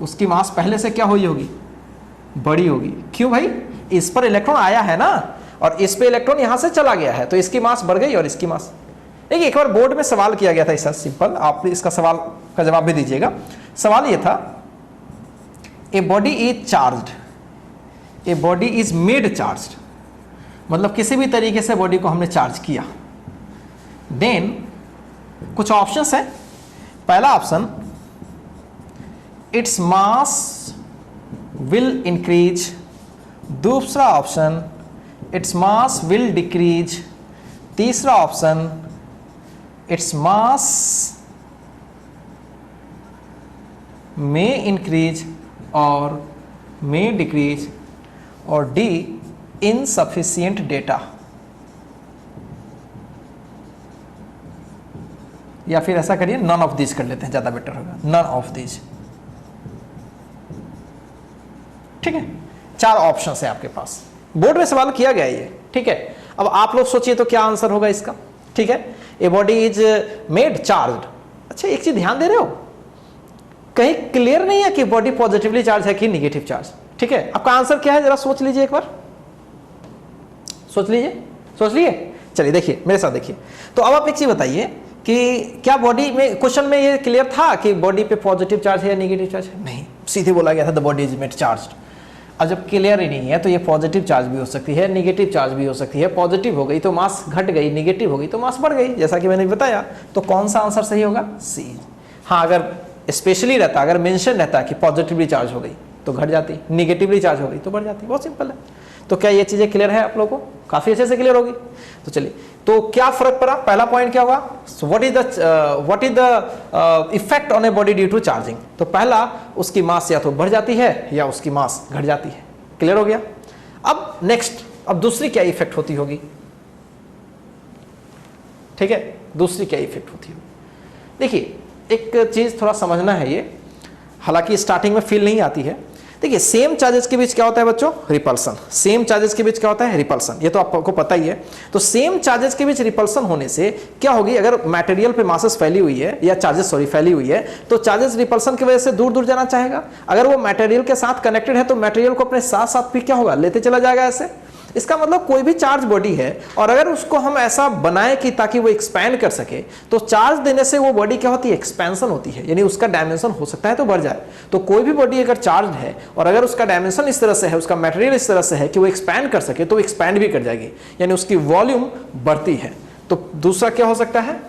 उसकी मास पहले से क्या हुई होगी? बड़ी होगी। क्यों भाई? इस पर इलेक्ट्रॉन आया है ना, और इस पे इलेक्ट्रॉन यहां से चला गया है, तो इसकी मास बढ़ गई और इसकी मास। देखिए, एक बार बोर्ड में सवाल किया गया था इसका सिंपल, आप इसका सवाल का जवाब भी दीजिएगा। सवाल ये था, a body is charged, a body is made charged, मतलब किसी भी तरीके से बॉडी को हमने चार्ज किया। देन कुछ ऑप्शंस हैं। पहला option, its mass will increase. दूसरा option, its mass will decrease. तीसरा option, its mass may increase और मे डिक्रीज। और डी, इनसफिशिएंट डेटा। या फिर ऐसा करिए, नन ऑफ दिस कर लेते हैं, ज्यादा बेटर होगा, नन ऑफ दिस। ठीक है, चार ऑप्शंस है आपके पास, बोर्ड में सवाल किया गया ये, ठीक है। अब आप लोग सोचिए तो क्या आंसर होगा इसका, ठीक है। A body is made charged. अच्छा, एक चीज ध्यान दे रहे हो, कहीं क्लियर नहीं है कि बॉडी पॉजिटिवली चार्ज है कि निगेटिव चार्ज। ठीक है, आपका आंसर क्या है जरा सोच लीजिए, एक बार सोच लीजिए, सोच लिए। चलिए देखिए मेरे साथ देखिए। तो अब आप एक चीज बताइए कि क्या बॉडी में, क्वेश्चन में ये क्लियर था कि बॉडी पे पॉजिटिव चार्ज है या निगेटिव चार्ज है? नहीं, सीधे बोला गया था the body is made charge. अब जब क्लियर ही नहीं है तो ये पॉजिटिव चार्ज भी हो सकती है, निगेटिव चार्ज भी हो सकती है। पॉजिटिव हो गई तो मास घट गई, निगेटिव हो गई तो मास बढ़ गई, जैसा कि मैंने बताया। तो कौन सा आंसर सही होगा? सी। हाँ, अगर स्पेशली रहता, अगर मेंशन रहता कि पॉजिटिवली चार्ज हो गई तो घट जाती, निगेटिवली चार्ज हो गई तो बढ़ जाती। बहुत सिंपल है। तो क्या ये चीजें क्लियर है आप लोगों को? काफी अच्छे से क्लियर होगी। तो चलिए, तो क्या फर्क पड़ा? पहला पॉइंट क्या होगा? What is the effect on a body due to charging? तो पहला, उसकी मास या तो बढ़ जाती है या उसकी मास घट जाती है। क्लियर हो गया। अब नेक्स्ट, अब दूसरी क्या इफेक्ट होती होगी? ठीक है, दूसरी क्या इफेक्ट होती होगी? देखिए, एक चीज थोड़ा समझना है ये, हालांकि स्टार्टिंग में फील नहीं आती है। देखिए, सेम चार्जेस के बीच क्या होता है बच्चों? रिपल्सन। सेम चार्जेस के बीच क्या होता है? रिपल्सन। ये तो आपको पता ही है। तो सेम चार्जेस के बीच रिपल्सन होने से क्या होगी? अगर मटेरियल पे मासेस फैली हुई है, या चार्जेस फैली हुई है, तो चार्जेस रिपल्सन की वजह से दूर दूर जाना चाहेगा। अगर वो मटेरियल के साथ कनेक्टेड है तो मटेरियल को अपने साथ साथ भी क्या होगा? लेते चला जाएगा ऐसे। इसका मतलब कोई भी चार्ज बॉडी है और अगर उसको हम ऐसा बनाए कि ताकि वो एक्सपैंड कर सके, तो चार्ज देने से वो बॉडी क्या होती है? एक्सपेंशन होती है, यानी उसका डायमेंशन हो सकता है तो बढ़ जाए। तो कोई भी बॉडी अगर चार्ज है और अगर उसका डायमेंशन इस तरह से है, उसका मटेरियल इस तरह से है कि वो एक्सपैंड कर सके, तो एक्सपैंड भी कर जाएगी, यानी उसकी वॉल्यूम बढ़ती है। तो दूसरा क्या हो सकता है?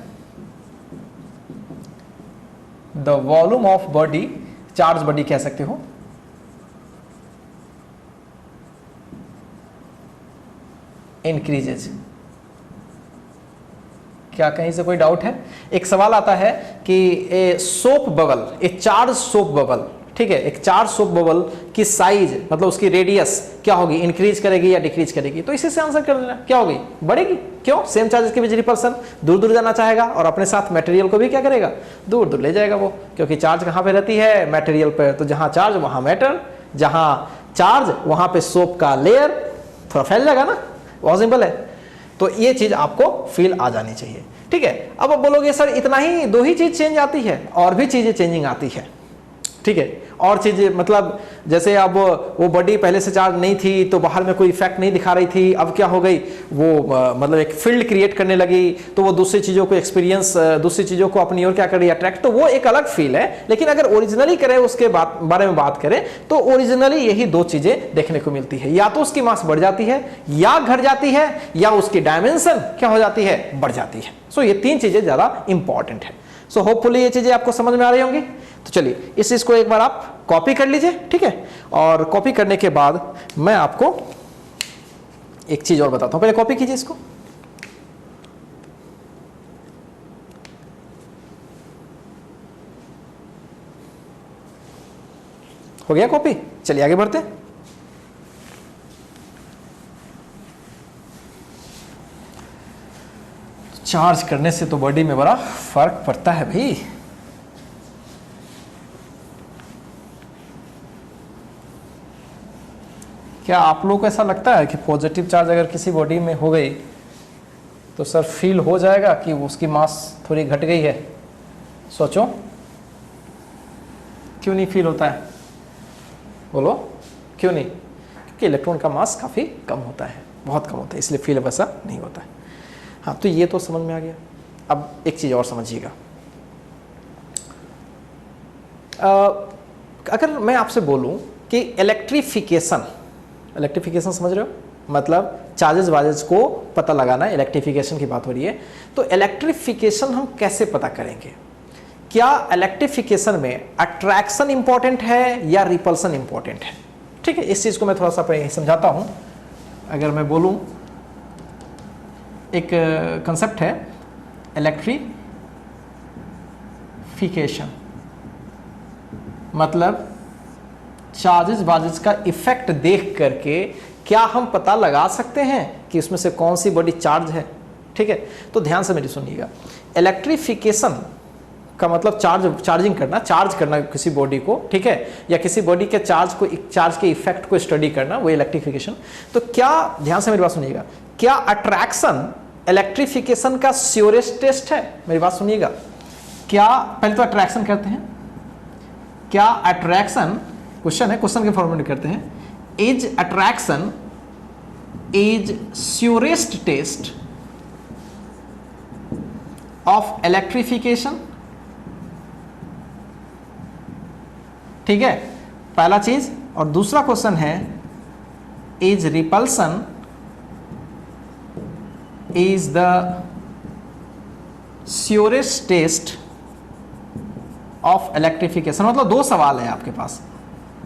The volume of body, charge body कह सकते हो, इंक्रीजेज। क्या कहीं से कोई डाउट है? एक सवाल आता है कि a soap bubble, A charge soap bubble, ठीक है, एक चार्ज सोप बबल की साइज, मतलब उसकी रेडियस क्या होगी? इंक्रीज करेगी या डिक्रीज करेगी? तो इसी से आंसर कर लेना, क्या होगी? बढ़ेगी। क्यों? सेम चार्जेस के बीच रिपल्सन, दूर दूर जाना चाहेगा और अपने साथ मटेरियल को भी क्या करेगा? दूर दूर ले जाएगा वो, क्योंकि चार्ज कहां पे रहती है? मटेरियल पर। तो जहां चार्ज वहां मैटर, जहां चार्ज वहां पे सोप का लेयर थोड़ा फैल जाएगा ना। बहुत सिंपल है। तो ये चीज आपको फील आ जानी चाहिए। ठीक है, अब आप बोलोगे सर इतना ही, दो ही चीज चेंज आती है? और भी चीजें चेंजिंग आती है। ठीक है, और चीजें, मतलब जैसे अब वो बॉडी पहले से चार्ज नहीं थी तो बाहर में कोई इफेक्ट नहीं दिखा रही थी, अब क्या हो गई? वो मतलब एक फील्ड क्रिएट करने लगी, तो वो दूसरी चीजों को एक्सपीरियंस, दूसरी चीजों को अपनी ओर क्या कर रही है? अट्रैक्ट। तो वो एक अलग फील है। लेकिन अगर ओरिजिनली करें, उसके बारे में बात करें, तो ओरिजिनली यही दो चीजें देखने को मिलती है, या तो उसकी मास बढ़ जाती है या घट जाती है, या उसकी डायमेंशन क्या हो जाती है? बढ़ जाती है। सो ये तीन चीजें ज्यादा इंपॉर्टेंट है। सो होपफुली ये चीजें आपको समझ में आ रही होंगी। तो चलिए, इस चीज को एक बार आप कॉपी कर लीजिए। ठीक है, और कॉपी करने के बाद मैं आपको एक चीज और बताता हूं। पहले कॉपी कीजिए इसको। हो गया कॉपी? चलिए आगे बढ़ते हैं। चार्ज करने से तो बॉडी में बड़ा फर्क पड़ता है भाई। क्या आप लोग को ऐसा लगता है कि पॉजिटिव चार्ज अगर किसी बॉडी में हो गई तो सर फील हो जाएगा कि उसकी मास थोड़ी घट गई है? सोचो, क्यों नहीं फील होता है? बोलो क्यों नहीं? क्योंकि इलेक्ट्रॉन का मास काफ़ी कम होता है, बहुत कम होता है, इसलिए फील वैसा नहीं होता है। हाँ, तो ये तो समझ में आ गया। अब एक चीज़ और समझिएगा। अगर मैं आपसे बोलूं कि इलेक्ट्रिफिकेशन समझ रहे हो? मतलब चार्जेस वार्जेस को पता लगाना, इलेक्ट्रिफिकेशन की बात हो रही है। तो इलेक्ट्रिफिकेशन हम कैसे पता करेंगे? क्या इलेक्ट्रिफिकेशन में अट्रैक्शन इंपॉर्टेंट है या रिपल्सन इंपॉर्टेंट है? ठीक है, इस चीज को मैं थोड़ा सा समझाता हूं। अगर मैं बोलूं, एक कंसेप्ट है इलेक्ट्रिफिकेशन, मतलब चार्जेस वार्जेस का इफेक्ट देख करके क्या हम पता लगा सकते हैं कि उसमें से कौन सी बॉडी चार्ज है? ठीक है, तो ध्यान से मेरी सुनिएगा। इलेक्ट्रिफिकेशन का मतलब चार्ज करना किसी बॉडी को, ठीक है, या किसी बॉडी के चार्ज के इफेक्ट को स्टडी करना, वो इलेक्ट्रिफिकेशन। तो क्या, ध्यान से मेरी बात सुनिएगा, क्या अट्रैक्शन इलेक्ट्रिफिकेशन का श्योरेस्ट टेस्ट है? मेरी बात सुनिएगा। क्या, पहले तो अट्रैक्शन करते हैं, क्या अट्रैक्शन, क्वेश्चन है, क्वेश्चन के फॉर्मेट करते हैं, is attraction is surest test of electrification. ठीक है, पहला चीज। और दूसरा क्वेश्चन है is repulsion is the surest test of electrification. मतलब दो सवाल है आपके पास,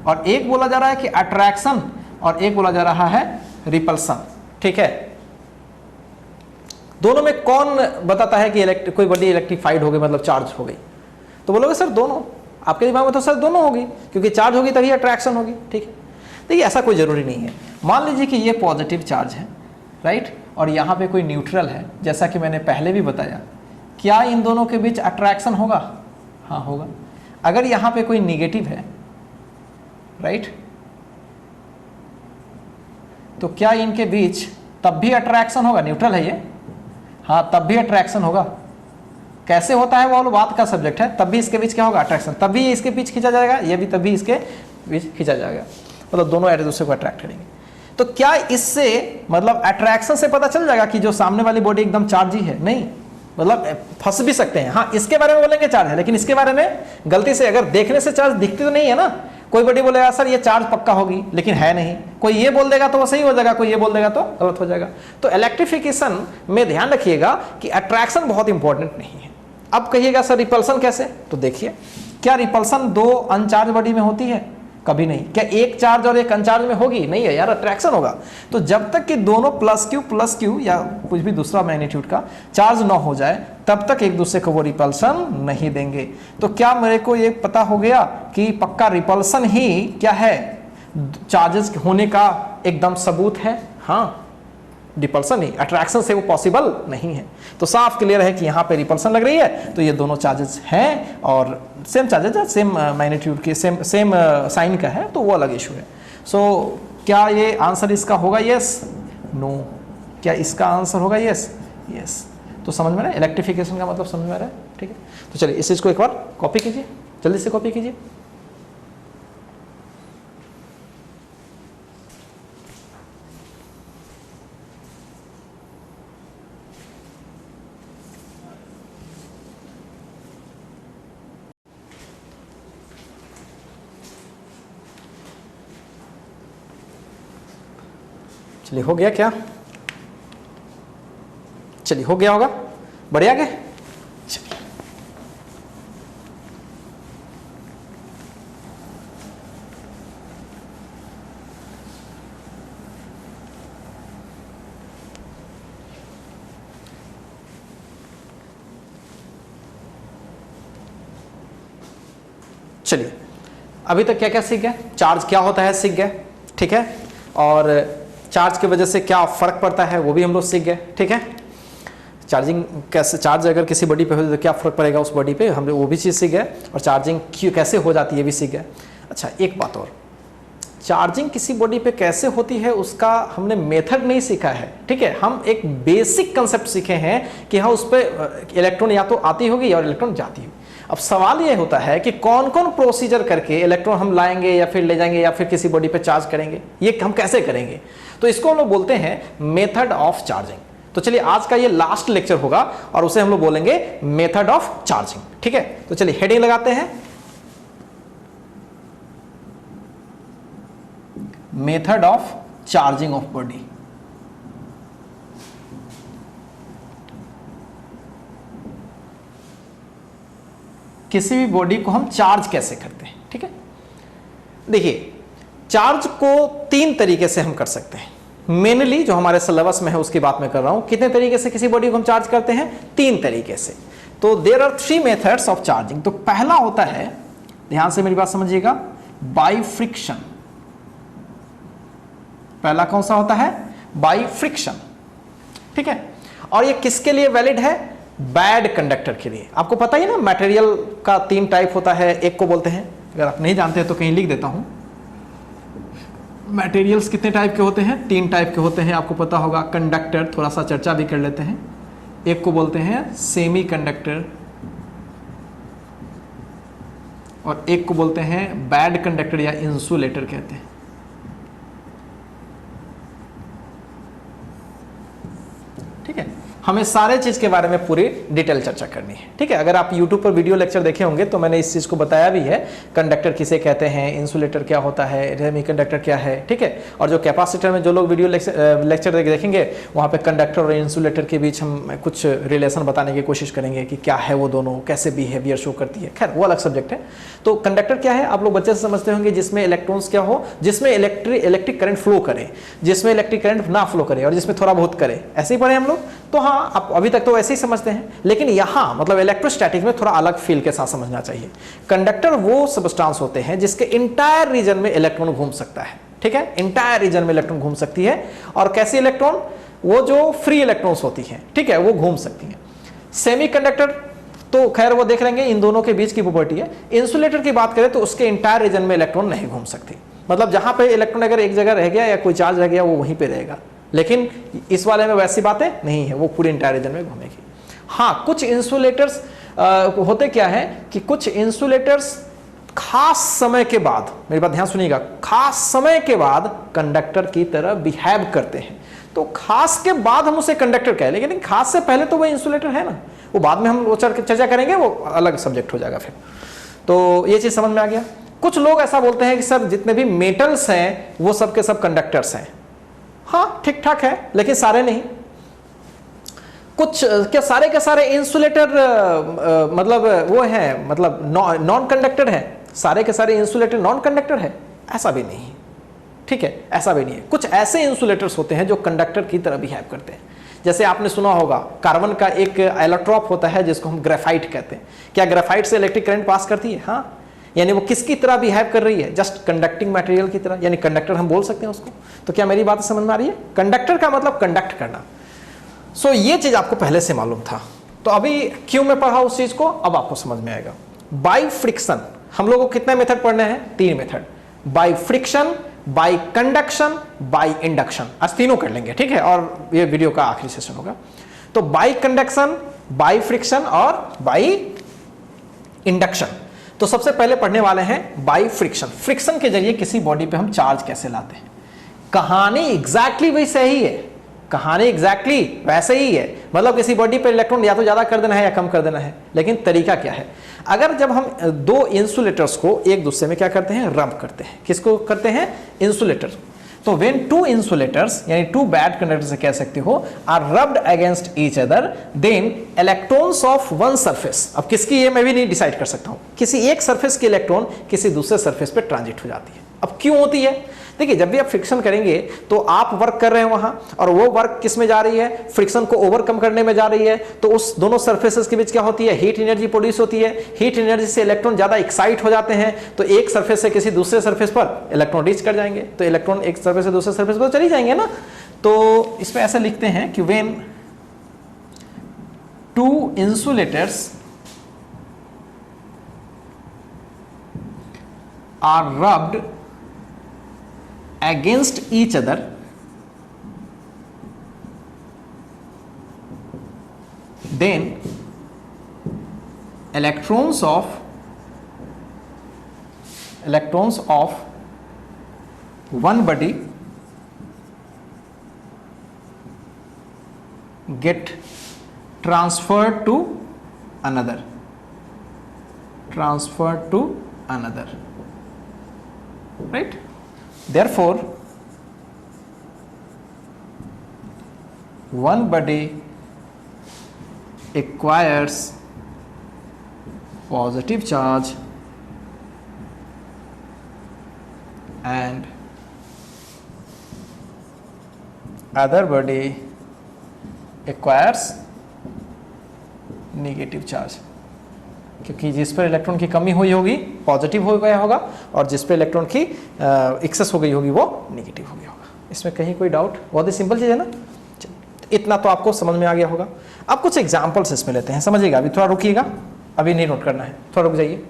और एक बोला जा रहा है कि अट्रैक्शन और एक बोला जा रहा है रिपल्सन। ठीक है, दोनों में कौन बताता है कि कोई बॉडी इलेक्ट्रीफाइड हो गई, मतलब चार्ज हो गई? तो बोलोगे सर दोनों। आपके दिमाग में तो सर दोनों होगी, क्योंकि चार्ज होगी तभी अट्रैक्शन होगी। ठीक है, देखिए ऐसा कोई जरूरी नहीं है। मान लीजिए कि ये पॉजिटिव चार्ज है, राइट, और यहाँ पे कोई न्यूट्रल है, जैसा कि मैंने पहले भी बताया। क्या इन दोनों के बीच अट्रैक्शन होगा? हाँ होगा। अगर यहाँ पे कोई निगेटिव है, राइट, तो क्या इनके बीच तब भी अट्रैक्शन होगा? न्यूट्रल है ये, हाँ तब भी अट्रैक्शन होगा। कैसे होता है वो बात का सब्जेक्ट है। तब भी इसके बीच क्या होगा? अट्रैक्शन। तब भी इसके बीच खींचा जाएगा, ये भी तभी इसके बीच खींचा जाएगा, मतलब दोनों एक दूसरे को अट्रैक्ट करेंगे। तो क्या इससे मतलब अट्रैक्शन से पता चल जाएगा कि जो सामने वाली बॉडी एकदम चार्ज ही है? नहीं, मतलब फंस भी सकते हैं। हाँ, इसके बारे में बोलेंगे चार्ज है, लेकिन इसके बारे में गलती से अगर देखने से चार्ज दिखती तो नहीं है ना। कोई बॉडी बोलेगा सर ये चार्ज पक्का होगी, लेकिन है नहीं। कोई ये बोल देगा तो वो सही हो जाएगा, कोई ये बोल देगा तो गलत हो जाएगा। तो इलेक्ट्रिफिकेशन में ध्यान रखिएगा कि अट्रैक्शन बहुत इंपॉर्टेंट नहीं है। अब कहिएगा सर रिपल्सन कैसे? तो देखिए, क्या रिपल्सन दो अनचार्ज बॉडी में होती है? कभी नहीं। क्या एक चार्ज और एक अनचार्ज में होगी? नहीं है यार, अट्रैक्शन होगा। तो जब तक कि दोनों प्लस क्यू या कुछ भी दूसरा मैग्नीट्यूड का चार्ज ना हो जाए, तब तक एक दूसरे को वो रिपल्सन नहीं देंगे। तो क्या मेरे को ये पता हो गया कि पक्का रिपल्सन ही क्या है? चार्जेस होने का एकदम सबूत है। हाँ, रिपल्सन नहीं, अट्रैक्शन से वो पॉसिबल नहीं है। तो साफ क्लियर है कि यहाँ पे रिपल्सन लग रही है, तो ये दोनों चार्जेस हैं और सेम चार्जेस है, सेम मैग्नीट्यूड के, सेम साइन का है, तो वो अलग इशू है। सो क्या ये आंसर इसका होगा यस? नो। क्या इसका आंसर होगा यस? यस। तो समझ में आ रहा है इलेक्ट्रिफिकेशन का मतलब? समझ में आ रहा है? ठीक है, तो चलिए इस चीज़ को एक बार कॉपी कीजिए, जल्दी से कॉपी कीजिए। चलिए हो गया क्या? चलिए हो गया होगा, बढ़िया गया। चलिए चलिए, अभी तक क्या क्या सीख गए? चार्ज क्या होता है सीख गए, ठीक है, और चार्ज की वजह से क्या फर्क पड़ता है वो भी हम लोग सीख गए। ठीक है, चार्जिंग कैसे, चार्ज अगर किसी बॉडी पे हो तो क्या फर्क पड़ेगा उस बॉडी पे, हम लोग वो भी चीज़ सीख गए, और चार्जिंग क्यों कैसे हो जाती है ये भी सीख गए। अच्छा, एक बात और, चार्जिंग किसी बॉडी पे कैसे होती है उसका हमने मेथड नहीं सीखा है। ठीक है, हम एक बेसिक कंसेप्ट सीखे हैं कि हाँ उस पर इलेक्ट्रॉन या तो आती होगी और इलेक्ट्रॉन जाती होगी। अब सवाल ये होता है कि कौन कौन प्रोसीजर करके इलेक्ट्रॉन हम लाएंगे या फिर ले जाएंगे या फिर किसी बॉडी पे चार्ज करेंगे, ये हम कैसे करेंगे? तो इसको हम लोग बोलते हैं मेथड ऑफ चार्जिंग। तो चलिए आज का ये लास्ट लेक्चर होगा और उसे हम लोग बोलेंगे मेथड ऑफ चार्जिंग। ठीक है, तो चलिए हेडिंग लगाते हैं, method of charging of body. किसी भी बॉडी को हम चार्ज कैसे करते हैं? ठीक है, देखिए चार्ज को तीन तरीके से हम कर सकते हैं। मेनली जो हमारे सिलेबस में है उसकी बात मैं कर रहा हूं। कितने तरीके से किसी बॉडी को हम चार्ज करते हैं? तीन तरीके से। तो there are three methods of charging. तो पहला होता है, ध्यान से मेरी बात समझिएगा, बाय फ्रिक्शन। पहला कौन सा होता है? By friction. ठीक है, और ये किसके लिए वैलिड है? बैड कंडक्टर के लिए। आपको पता ही ना मटेरियल का तीन टाइप होता है, एक को बोलते हैं, अगर आप नहीं जानते तो कहीं लिख देता हूं, मटेरियल्स कितने टाइप के होते हैं? तीन टाइप के होते हैं, आपको पता होगा। कंडक्टर, थोड़ा सा चर्चा भी कर लेते हैं। एक को बोलते हैं सेमी कंडक्टर, और एक को बोलते हैं बैड कंडक्टर या इंसुलेटर कहते हैं। ठीक है, हमें सारे चीज के बारे में पूरी डिटेल चर्चा करनी है। ठीक है, अगर आप YouTube पर वीडियो लेक्चर देखे होंगे तो मैंने इस चीज को बताया भी है, कंडक्टर किसे कहते हैं, इंसुलेटर क्या होता है, सेमी कंडक्टर क्या है। ठीक है, और जो कैपेसिटर में जो लोग वीडियो लेक्चर देखेंगे वहाँ पे कंडक्टर और इंसुलेटर के बीच हम कुछ रिलेशन बताने की कोशिश करेंगे कि क्या है वो दोनों, कैसे बिहेवियर शो करती है। खैर वो अलग सब्जेक्ट है। तो कंडक्टर क्या है आप लोग बच्चे से समझते होंगे, जिसमें इलेक्ट्रॉन्स क्या हो, जिसमें इलेक्ट्रिक करंट फ्लो करे, जिसमें इलेक्ट्रिक करंट ना फ्लो करे और जिसमें थोड़ा बहुत करे। ऐसे ही पढ़े हम लोग। तो हाँ, आप अभी तक तो ऐसे ही समझते हैं, लेकिन यहाँ मतलब इलेक्ट्रोस्टैटिक में थोड़ा अलग फील के साथ समझना चाहिए। कंडक्टर वो सब्सटेंस होते हैं जिसके इंटायर रीजन में इलेक्ट्रॉन घूम सकता है। ठीक है, इंटायर रीजन में इलेक्ट्रॉन घूम सकती है। और कैसी इलेक्ट्रॉन, वो जो फ्री इलेक्ट्रॉन्स होती हैं, ठीक है, वो घूम सकती हैं। सेमीकंडक्टर तो खैर वो देख लेंगे, इन दोनों के बीच की प्रॉपर्टी है। इंसुलेटर की बात करें तो उसके इंटायर रीजन में इलेक्ट्रॉन नहीं घूम सकती, मतलब जहां पे इलेक्ट्रॉन अगर एक जगह रह गया या कोई चार्ज रह गया वो वहीं पे रहेगा। लेकिन इस वाले में वैसी बातें नहीं है, वो पूरे इंटायर रीजन में घूमेगी। हाँ, कुछ इंसुलेटर्स होते क्या है कि कुछ इंसुलेटर्स खास समय के बाद, मेरी बात ध्यान सुनिएगा, खास समय के बाद कंडक्टर की तरह बिहेव करते हैं। तो खास के बाद हम उसे कंडक्टर कहें, लेकिन खास से पहले तो वो इंसुलेटर है ना, वो बाद में हम वो चर्चा करेंगे, वो अलग सब्जेक्ट हो जाएगा फिर। तो ये चीज समझ में आ गया। कुछ लोग ऐसा बोलते हैं कि सर जितने भी मेटल्स हैं वो सब के सब कंडक्टर्स हैं। हाँ ठीक ठाक है, लेकिन सारे नहीं। कुछ क्या सारे के सारे इंसुलेटर मतलब वो है, मतलब नॉन कंडक्टर है, सारे के सारे इंसुलेटर नॉन कंडक्टर है? ऐसा भी नहीं। ठीक है, ऐसा भी नहीं है। कुछ ऐसे इंसुलेटर्स होते हैं जो कंडक्टर की तरह बिहेव करते हैं। जैसे आपने सुना होगा कार्बन का एक एलोट्रोप होता है जिसको हम ग्रेफाइट कहते हैं। क्या ग्रेफाइट से इलेक्ट्रिक करंट पास करती है? हाँ, यानी वो किसकी तरह बिहेव कर रही है? जस्ट कंडक्टिंग मटेरियल की तरह, यानी कंडक्टर हम बोल सकते हैं उसको। तो क्या मेरी बात समझ में आ रही है? कंडक्टर का मतलब कंडक्ट करना। सो ये चीज आपको पहले से मालूम था। तो अभी क्यों मैं पढ़ा उस चीज को, अब आपको समझ में आएगा। बाय फ्रिक्शन हम लोगों को कितने मेथड पढ़ने हैं? 3 method. By friction, bye conduction, by induction. आज तीनों कर लेंगे, ठीक है, और ये वीडियो का आखिरी सेशन होगा। तो बाय कंडक्शन, बाय फ्रिक्शन और बाय इंडक्शन। तो सबसे पहले पढ़ने वाले हैं बाय फ्रिक्शन। फ्रिक्शन के जरिए किसी बॉडी पे हम चार्ज कैसे लाते हैं। कहानी एग्जैक्टली वैसे ही है, कहानी एग्जैक्टली वैसे ही है। मतलब किसी बॉडी पे इलेक्ट्रॉन या तो ज्यादा कर देना है या कम कर देना है, लेकिन तरीका क्या है? अगर जब हम दो इंसुलेटर्स को एक दूसरे में क्या करते हैं, रब करते हैं। किसको करते हैं? इंसुलेटर। तो व्हेन टू इंसुलेटर्स यानी टू बैड कंडक्टर से कह सकते हो are rubbed against each other, then electrons of one surface, अब किसकी ये मैं भी नहीं डिसाइड कर सकता हूं, किसी एक सरफेस की इलेक्ट्रॉन किसी दूसरे सरफेस पे ट्रांजिट हो जाती है। अब क्यों होती है? देखिए, जब भी आप फ्रिक्शन करेंगे तो आप वर्क कर रहे हैं वहां, और वो वर्क किस में जा रही है? फ्रिक्शन को ओवरकम करने में जा रही है। तो उस दोनों सरफेसेस के बीच क्या होती है? हीट एनर्जी प्रोड्यूस होती है। हीट एनर्जी से इलेक्ट्रॉन ज्यादा एक्साइट हो जाते हैं, तो एक सरफेस से किसी दूसरे सरफेस पर इलेक्ट्रॉन रीच कर जाएंगे। तो इलेक्ट्रॉन एक सरफेस से दूसरे सरफेस पर चली जाएंगे ना। तो इसमें ऐसा लिखते हैं कि when two insulators are rubbed against each other, then electrons of one body get transferred to another, right? Therefore one body acquires positive charge and other body acquires negative charge, क्योंकि जिस पर इलेक्ट्रॉन की कमी हुई होगी पॉजिटिव हो गया होगा, और जिस पर इलेक्ट्रॉन की एक्सेस हो गई होगी वो नेगेटिव हो गया होगा। इसमें कहीं कोई डाउट? बहुत ही सिंपल चीज़ है ना। इतना तो आपको समझ में आ गया होगा। अब कुछ एग्जांपल्स इसमें लेते हैं, समझिएगा। अभी थोड़ा रुकिएगा, अभी नहीं नोट करना है, थोड़ा रुक जाइए।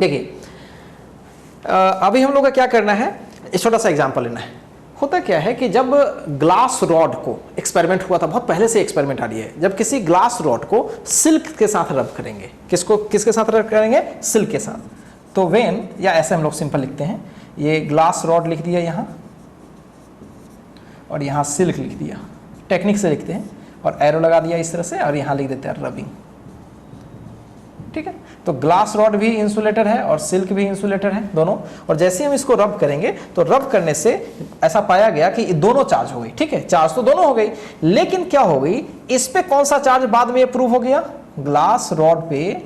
देखिए, अभी हम लोग का क्या करना है, छोटा सा एग्जाम्पल लेना है। होता क्या है कि जब ग्लास रॉड को, एक्सपेरिमेंट हुआ था, बहुत पहले से एक्सपेरिमेंट आ रही है, जब किसी ग्लास रॉड को सिल्क के साथ रब करेंगे, किसके साथ रब करेंगे? सिल्क के साथ। तो वेन, या ऐसे हम लोग सिंपल लिखते हैं, ये ग्लास रॉड लिख दिया यहाँ और यहाँ सिल्क लिख दिया, टेक्निक से लिखते हैं, और एरो लगा दिया इस तरह से, और यहाँ लिख देते हैं रबिंग। ठीक है, तो ग्लास रॉड भी इंसुलेटर है और सिल्क भी इंसुलेटर है दोनों। और जैसे हम इसको रब करेंगे तो रब करने से ऐसा पाया गया कि दोनों चार्ज हो गई। ठीक है, चार्ज तो दोनों हो गई, लेकिन क्या हो गई, इस पे कौन सा चार्ज बाद में प्रूव हो गया? ग्लास रॉड पे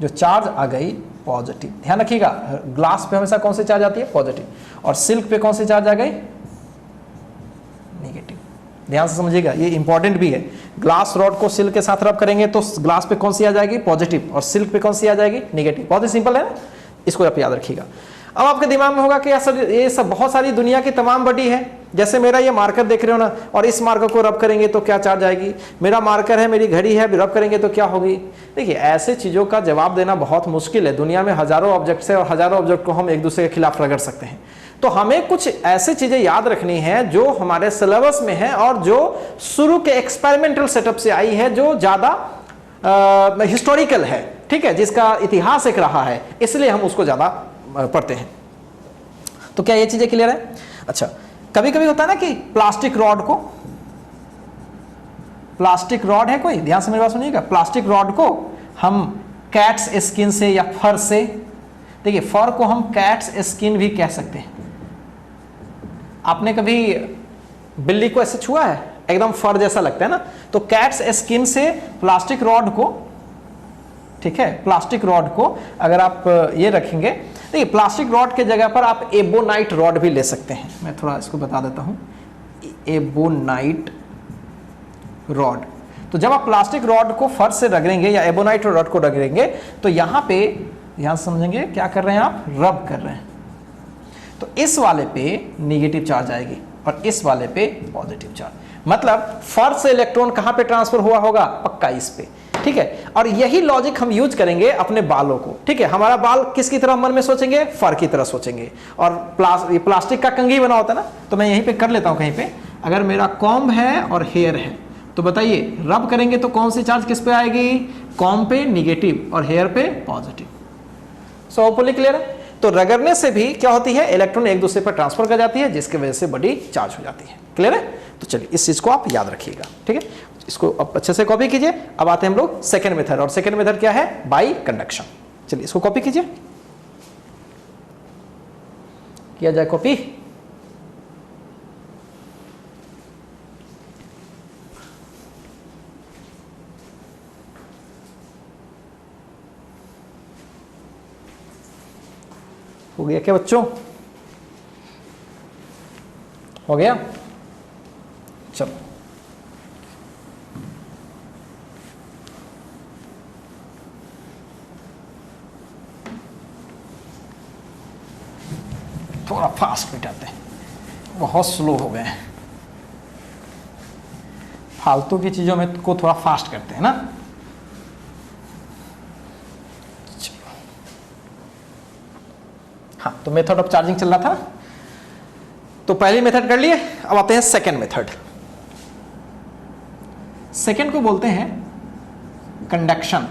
जो चार्ज आ गई पॉजिटिव। ध्यान रखिएगा, ग्लास पे हमेशा कौन सी चार्ज आती है? पॉजिटिव। और सिल्क पे कौन सी चार्ज आ गई? नेगेटिव। ध्यान से समझिएगा, ये इंपॉर्टेंट भी है। ग्लास रॉड को सिल्क के साथ रब करेंगे तो ग्लास पे कौन सी आ जाएगी? पॉजिटिव, और सिल्क पे कौन सी आ जाएगी? नेगेटिव। बहुत ही सिंपल है ना, इसको आप याद रखिएगा। अब आपके दिमाग में होगा कि सर ये सब बहुत सारी दुनिया की तमाम बॉडी है, जैसे मेरा ये मार्कर देख रहे हो ना, और इस मार्कर को रब करेंगे तो क्या चार्ज आएगी? मेरा मार्कर है, मेरी घड़ी है, रब करेंगे तो क्या होगी? देखिए, ऐसे चीज़ों का जवाब देना बहुत मुश्किल है। दुनिया में हजारों ऑब्जेक्ट्स है और हजारों ऑब्जेक्ट को हम एक दूसरे के खिलाफ रगड़ सकते हैं। तो हमें कुछ ऐसी चीजें याद रखनी है जो हमारे सिलेबस में है और जो शुरू के एक्सपेरिमेंटल सेटअप से आई है, जो ज्यादा हिस्टोरिकल है। ठीक है, जिसका इतिहास एक रहा है, इसलिए हम उसको ज्यादा पढ़ते हैं। तो क्या ये चीजें क्लियर है? अच्छा, कभी कभी होता है ना कि प्लास्टिक रॉड है कोई, ध्यान से मेरी बात सुनिएगा, प्लास्टिक रॉड को हम कैट्स स्किन से या फर से, देखिए फर को हम कैट्स स्किन भी कह सकते हैं। आपने कभी बिल्ली को ऐसे छुआ है? एकदम फर जैसा लगता है ना। तो कैट्स स्किन से प्लास्टिक रॉड को, ठीक है, प्लास्टिक रॉड को अगर आप ये रखेंगे, देखिए प्लास्टिक रॉड के जगह पर आप एबोनाइट रॉड भी ले सकते हैं। मैं थोड़ा इसको बता देता हूं, एबोनाइट रॉड। तो जब आप प्लास्टिक रॉड को फर से रगड़ेंगे या एबोनाइट रॉड को रगड़ेंगे तो यहां पे, यहां समझेंगे क्या कर रहे हैं आप? रब कर रहे हैं। तो इस वाले पे नेगेटिव चार्ज आएगी और इस वाले पे पॉजिटिव चार्ज। मतलब फर से इलेक्ट्रॉन कहां पे ट्रांसफर हुआ होगा? पक्का इस पे। ठीक है, और यही लॉजिक हम यूज करेंगे अपने बालों को। ठीक है, हमारा बाल किसकी तरह मन में सोचेंगे? फर की तरह सोचेंगे। और प्लास्टिक का कंघी बना होता है ना, तो मैं यहीं पे कर लेता हूं कहीं पे। अगर मेरा कॉम्ब है और हेयर है, तो बताइए रब करेंगे तो कौन सी चार्ज किस पे आएगी? कॉम्ब पे नेगेटिव और हेयर पे पॉजिटिव। सो होपफुली क्लियर है? तो रगड़ने से भी क्या होती है? इलेक्ट्रॉन एक दूसरे पर ट्रांसफर कर जाती है, जिसकी वजह से बॉडी चार्ज हो जाती है। क्लियर है? तो चलिए इस चीज को आप याद रखिएगा। ठीक है, इसको अब अच्छे से कॉपी कीजिए। अब आते हैं हम लोग सेकेंड मेथड, और सेकेंड मेथड क्या है? By conduction. चलिए इसको कॉपी कीजिए, किया जाए कॉपी। हो गया क्या बच्चों? हो गया? चलो थोड़ा फास्ट मिटाते हैं, बहुत स्लो हो गए हैं। फालतू की चीजों में को थोड़ा फास्ट करते हैं ना। हाँ, तो मेथड ऑफ चार्जिंग चल रहा था, तो पहली मेथड कर लिए। अब आते हैं सेकेंड मेथड। सेकेंड को बोलते हैं कंडक्शन।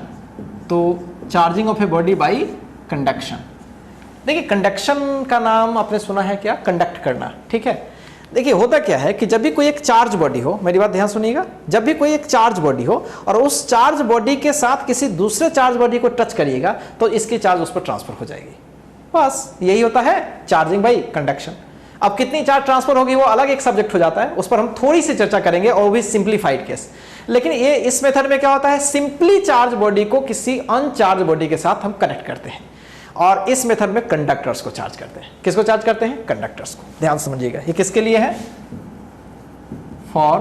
तो charging of a body by conduction. देखिए कंडक्शन का नाम आपने सुना है क्या? कंडक्ट करना। ठीक है, देखिए होता क्या है कि जब भी कोई एक चार्ज बॉडी हो, मेरी बात ध्यान सुनिएगा, जब भी कोई एक चार्ज बॉडी हो और उस चार्ज बॉडी के साथ किसी दूसरे चार्ज बॉडी को टच करिएगा तो इसकी चार्ज उस पर ट्रांसफर हो जाएगी। बस यही होता है चार्जिंग बाय कंडक्शन। अब कितनी चार्ज ट्रांसफर होगी वो अलग एक सब्जेक्ट हो जाता है, उस पर हम थोड़ी सी चर्चा करेंगे, और भी सिंप्लीफाइड केस। लेकिन ये इस मेथड में क्या होता है? सिंपली चार्ज बॉडी को किसी अनचार्ज बॉडी के साथ हम कनेक्ट करते हैं, और इस मेथड में कंडक्टर्स को चार्ज करते हैं। किसको चार्ज करते हैं? कंडक्टर्स को। ध्यान समझिएगा, ये किसके लिए है? For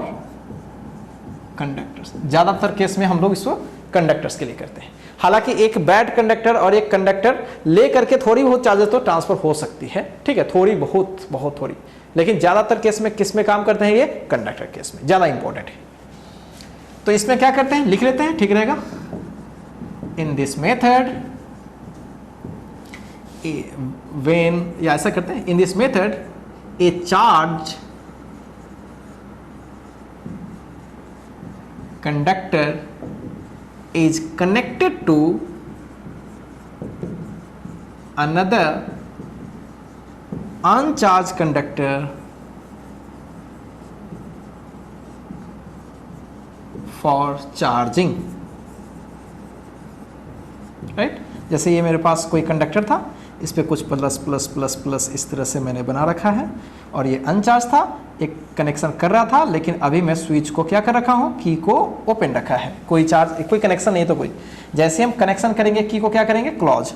conductors. ज्यादातर केस में हम लोग इसको कंडक्टर्स के लिए करते हैं। हालांकि एक बैड कंडक्टर और एक कंडक्टर लेकर के थोड़ी बहुत चार्जेस तो ट्रांसफर हो सकती है। ठीक है, थोड़ी बहुत थोड़ी, लेकिन ज्यादातर केस में किस में काम करते हैं? ये कंडक्टर केस में ज्यादा इंपॉर्टेंट है। तो इसमें क्या करते हैं? लिख लेते हैं, ठीक रहेगा। इन दिस मेथड when या ऐसा करते हैं, in this method A charge conductor is connected to another uncharged conductor for charging, right. जैसे ये मेरे पास कोई कंडक्टर था, इस पे कुछ प्लस प्लस प्लस प्लस इस तरह से मैंने बना रखा है, और ये अनचार्ज था, एक कनेक्शन कर रहा था, लेकिन अभी मैं स्विच को क्या कर रखा हूँ, की को ओपन रखा है, कोई चार्ज कोई कनेक्शन नहीं तो कोई। जैसे हम कनेक्शन करेंगे की को क्या करेंगे, close.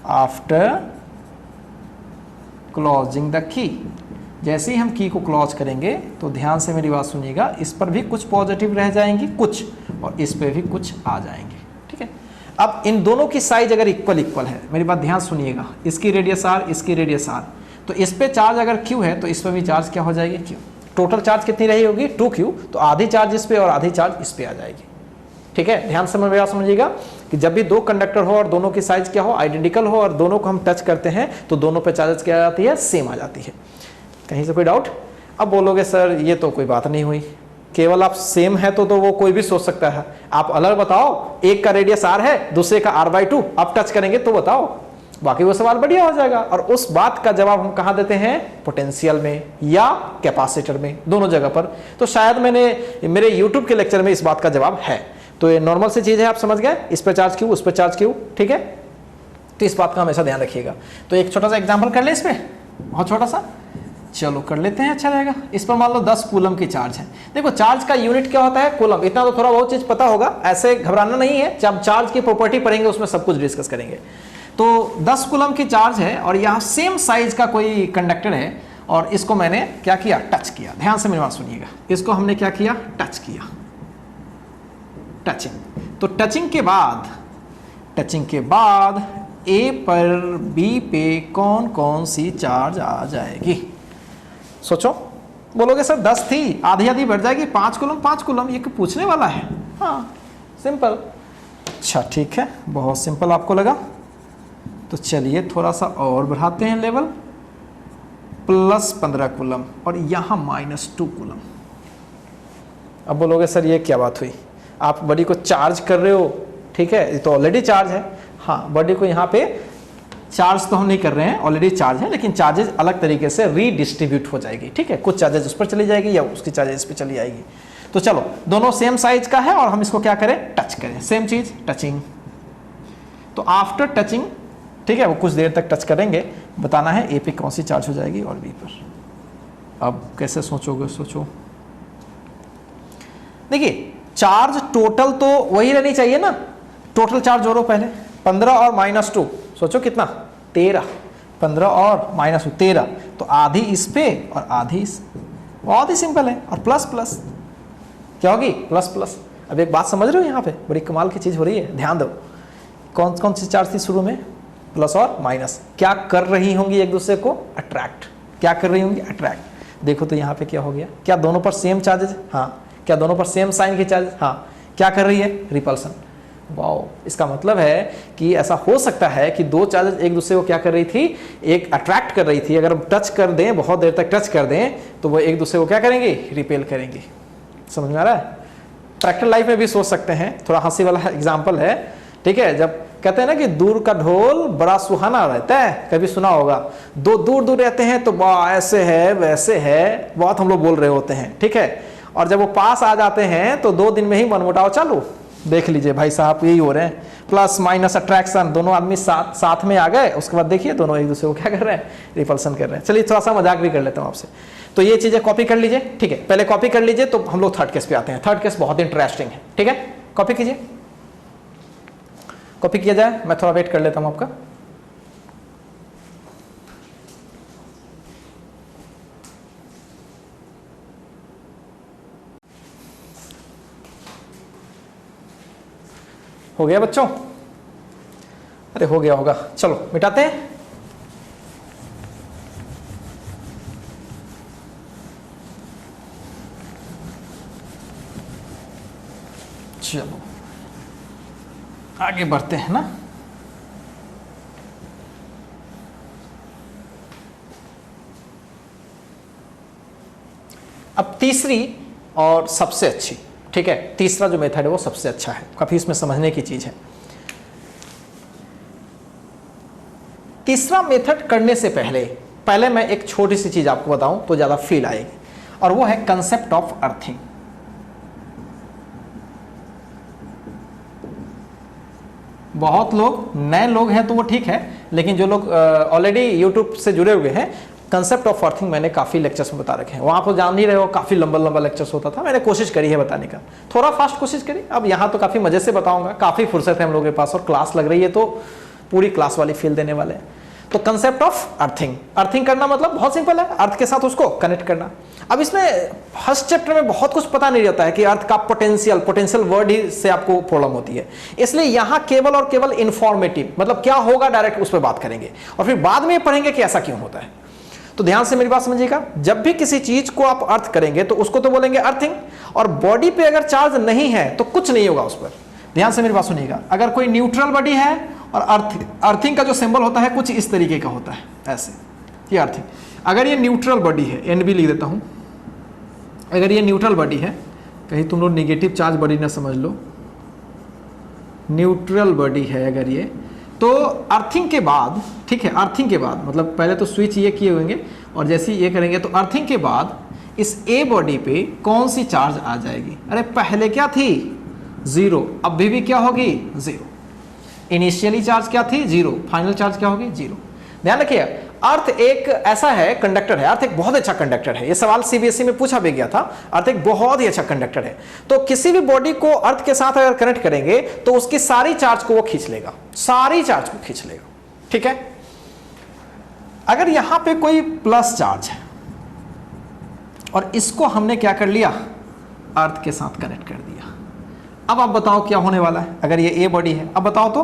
After closing the key, जैसे ही हम की को क्लोज करेंगे तो ध्यान से मेरी बात सुनिएगा, इस पर भी कुछ पॉजिटिव रह जाएंगी कुछ, और इस पे भी कुछ आ जाएंगे, ठीक है। अब इन दोनों की साइज अगर इक्वल इक्वल है, मेरी बात ध्यान सुनिएगा, इसकी रेडियस आर, इसकी रेडियस आर, तो इस पे चार्ज अगर क्यू है तो इस पे भी चार्ज क्या हो जाएगी, क्यू। टोटल चार्ज कितनी रही होगी, 2q, तो आधी चार्ज इस पे और आधी चार्ज इस पे आ जाएगी, ठीक है। ध्यान से मेरी बात समझिएगा कि जब भी दो कंडक्टर हो और दोनों की साइज क्या हो, आइडेंटिकल हो, और दोनों को हम टच करते हैं तो दोनों पे चार्जेस क्या आ जाती है, सेम आ जाती है। कहीं से कोई डाउट? अब बोलोगे सर ये तो कोई बात नहीं हुई, केवल आप सेम है तो वो कोई भी सोच सकता है। आप अलग बताओ, एक का रेडियस आर है, दूसरे का r/2, आप टच करेंगे तो बताओ, बाकी वो सवाल बढ़िया हो जाएगा। और उस बात का जवाब हम कहां देते हैं, पोटेंशियल में या कैपेसिटर में, दोनों जगह पर। तो शायद मेरे यूट्यूब के लेक्चर में इस बात का जवाब है। तो ये नॉर्मल सी चीज है, आप समझ गए, इस पर चार्ज क्यों, उस पर चार्ज क्यों, ठीक है। तो इस बात का हमेशा ध्यान रखिएगा। तो एक छोटा सा एग्जाम्पल कर ले इस पर, बहुत छोटा सा, चलो कर लेते हैं, अच्छा रहेगा। इस पर मान लो 10 कूलम की चार्ज है। देखो चार्ज का यूनिट क्या होता है, कूलम, इतना तो थोड़ा बहुत चीज पता होगा, ऐसे घबराना नहीं है। जब चार्ज की प्रॉपर्टी पढ़ेंगे उसमें सब कुछ डिस्कस करेंगे। तो 10 कूलम की चार्ज है और यहाँ सेम साइज का कोई कंडक्टर है, और इसको मैंने क्या किया, टच किया। ध्यान से मेरी बात सुनिएगा, इसको हमने क्या किया, टच किया, टचिंग। तो टचिंग के बाद ए पर बी पे कौन कौन सी चार्ज आ जाएगी, सोचो। बोलोगे सर 10 थी, आधी आधी बढ़ जाएगी, 5 कूलम, ये पूछने वाला है। हाँ सिंपल, अच्छा ठीक है, बहुत सिंपल आपको लगा। तो चलिए थोड़ा सा और बढ़ाते हैं लेवल, प्लस 15 कूलम और यहाँ -2 कूलम। अब बोलोगे सर ये क्या बात हुई, आप बॉडी को चार्ज कर रहे हो, ठीक है, ये तो ऑलरेडी चार्ज है। हाँ, बॉडी को यहाँ पे चार्ज तो हम नहीं कर रहे हैं, ऑलरेडी चार्ज है, लेकिन चार्जेस अलग तरीके से रीडिस्ट्रीब्यूट हो जाएगी, ठीक है। कुछ चार्जेस उस पर चली जाएगी या उसकी चार्जेस इस पर चली जाएगी। तो चलो दोनों सेम साइज का है और हम इसको क्या करें, टच करें, सेम चीज, टचिंग। तो आफ्टर टचिंग, ठीक है, वो कुछ देर तक टच करेंगे, बताना है ए पे कौन सी चार्ज हो जाएगी और बी पर। अब कैसे सोचोगे, सोचो। देखिए चार्ज टोटल तो वही रहनी चाहिए ना, टोटल चार्ज जोड़ो पहले, 15 और -2, सोचो कितना, 13, 15 और -2 13, तो आधी इस पे और आधी इस, बहुत ही सिंपल है। और प्लस प्लस क्या होगी, प्लस प्लस। अब एक बात समझ रहे हो, यहाँ पे बड़ी कमाल की चीज हो रही है, ध्यान दो। कौन कौन सी चार्ज थी शुरू में, प्लस और माइनस, क्या कर रही होंगी एक दूसरे को, अट्रैक्ट। क्या कर रही होंगी, अट्रैक्ट। देखो तो यहाँ पे क्या हो गया, क्या दोनों पर सेम चार्जेस, हाँ। क्या दोनों पर सेम साइन की चार्जेस, हाँ। क्या कर रही है, रिपल्सन। वाओ, इसका मतलब है कि ऐसा हो सकता है कि दो चार्जेस एक दूसरे को क्या कर रही थी, एक अट्रैक्ट कर रही थी, अगर हम टच कर दें, बहुत देर तक टच कर दें, तो वो एक दूसरे को क्या करेंगे, रिपेल करेंगे। समझ में आ रहा है? प्रैक्टिकल लाइफ में भी सोच सकते हैं, थोड़ा हंसी वाला एग्जाम्पल है, ठीक है। जब कहते हैं ना कि दूर का ढोल बड़ा सुहाना रहता है, कभी सुना होगा। दो दूर दूर रहते हैं तो ऐसे है वैसे है, बहुत हम लोग बोल रहे होते हैं, ठीक है। और जब वो पास आ जाते हैं तो 2 दिन में ही मनमुटाव चालू। देख लीजिए भाई साहब, यही हो रहे हैं, प्लस माइनस अट्रैक्शन, दोनों आदमी साथ में आ गए, उसके बाद देखिए दोनों एक दूसरे को क्या कर रहे हैं, रिपल्सन कर रहे हैं। चलिए थोड़ा सा मजाक भी कर लेता हूँ आपसे। तो ये चीजें कॉपी कर लीजिए, ठीक है, पहले कॉपी कर लीजिए, तो हम लोग थर्ड केस पे आते हैं। थर्ड केस बहुत इंटरेस्टिंग है, ठीक है, कॉपी कीजिए, कॉपी किया जाए। मैं थोड़ा वेट कर लेता हूं आपका। हो गया बच्चों? अरे हो गया होगा, चलो मिटाते हैं। चलो आगे बढ़ते हैं ना। तीसरी और सबसे अच्छी, ठीक है, तीसरा जो मेथड है वो सबसे अच्छा है, काफी इसमें समझने की चीज है। तीसरा मेथड करने से पहले मैं एक छोटी सी चीज आपको बताऊं तो ज्यादा फील आएगी, और वो है कंसेप्ट ऑफ अर्थिंग। बहुत लोग नए लोग हैं तो वो ठीक है, लेकिन जो लोग ऑलरेडी यूट्यूब से जुड़े हुए हैं, कंसेप्ट ऑफ अर्थिंग मैंने काफी लेक्चर्स में बता रखे हैं। वहां आप जान नहीं रहे हो, काफी लंबा लंबा लेक्चर्स होता था, मैंने कोशिश करी है बताने का, थोड़ा फास्ट कोशिश करी। अब यहाँ तो काफी मजे से बताऊंगा, काफी फुर्सत है हम लोगों के पास, और क्लास लग रही है तो पूरी क्लास वाली फील देने वाले हैं। तो कंसेप्ट ऑफ अर्थिंग, अर्थिंग करना मतलब बहुत सिंपल है, अर्थ के साथ उसको कनेक्ट करना। अब इसमें फर्स्ट चैप्टर में बहुत कुछ पता नहीं रहता है कि अर्थ का पोटेंशियल वर्ड ही से आपको प्रॉब्लम होती है, इसलिए यहां केवल और केवल इंफॉर्मेटिव, मतलब क्या होगा डायरेक्ट उस पर बात करेंगे, और फिर बाद में पढ़ेंगे कि ऐसा क्यों होता है। तो ध्यान से मेरी बात समझिएगा, जब भी किसी चीज को आप अर्थ करेंगे तो उसको तो बोलेंगे अर्थिंग, और बॉडी पे अगर चार्ज नहीं है तो कुछ नहीं होगा उस पर। ध्यान से मेरी बात सुनिएगा, अगर कोई न्यूट्रल बॉडी है और अर्थिंग का जो सिंबल होता है कुछ इस तरीके का होता है, ऐसे, ये अर्थिंग। अगर ये न्यूट्रल बॉडी है, NB लिख देता हूं, अगर ये न्यूट्रल बॉडी है, कहीं तुम लोग नेगेटिव चार्ज बॉडी ना समझ लो, न्यूट्रल बॉडी है अगर ये, तो अर्थिंग के बाद, ठीक है, अर्थिंग के बाद मतलब पहले तो स्विच ये किए होंगे, और जैसे ये करेंगे तो अर्थिंग के बाद इस A बॉडी पे कौन सी चार्ज आ जाएगी? अरे पहले क्या थी? 0, अभी भी क्या होगी? 0। इनिशियली चार्ज क्या थी? 0, फाइनल चार्ज क्या होगी? 0। ध्यान रखिए, अर्थ एक ऐसा है कंडक्टर है, अर्थ एक बहुत अच्छा कंडक्टर है, ये सवाल CBSE में पूछा भी गया था, अर्थ एक बहुत ही अच्छा कंडक्टर है। तो किसी भी बॉडी को अर्थ के साथ अगर कनेक्ट करेंगे तो उसकी सारी चार्ज को वो खींच लेगा, सारी चार्ज को खींच लेगा, ठीक है। अगर यहां पे कोई प्लस चार्ज है और इसको हमने क्या कर लिया? अर्थ के साथ कनेक्ट कर दिया। अब आप बताओ क्या होने वाला है? अगर ये A बॉडी है, अब बताओ तो,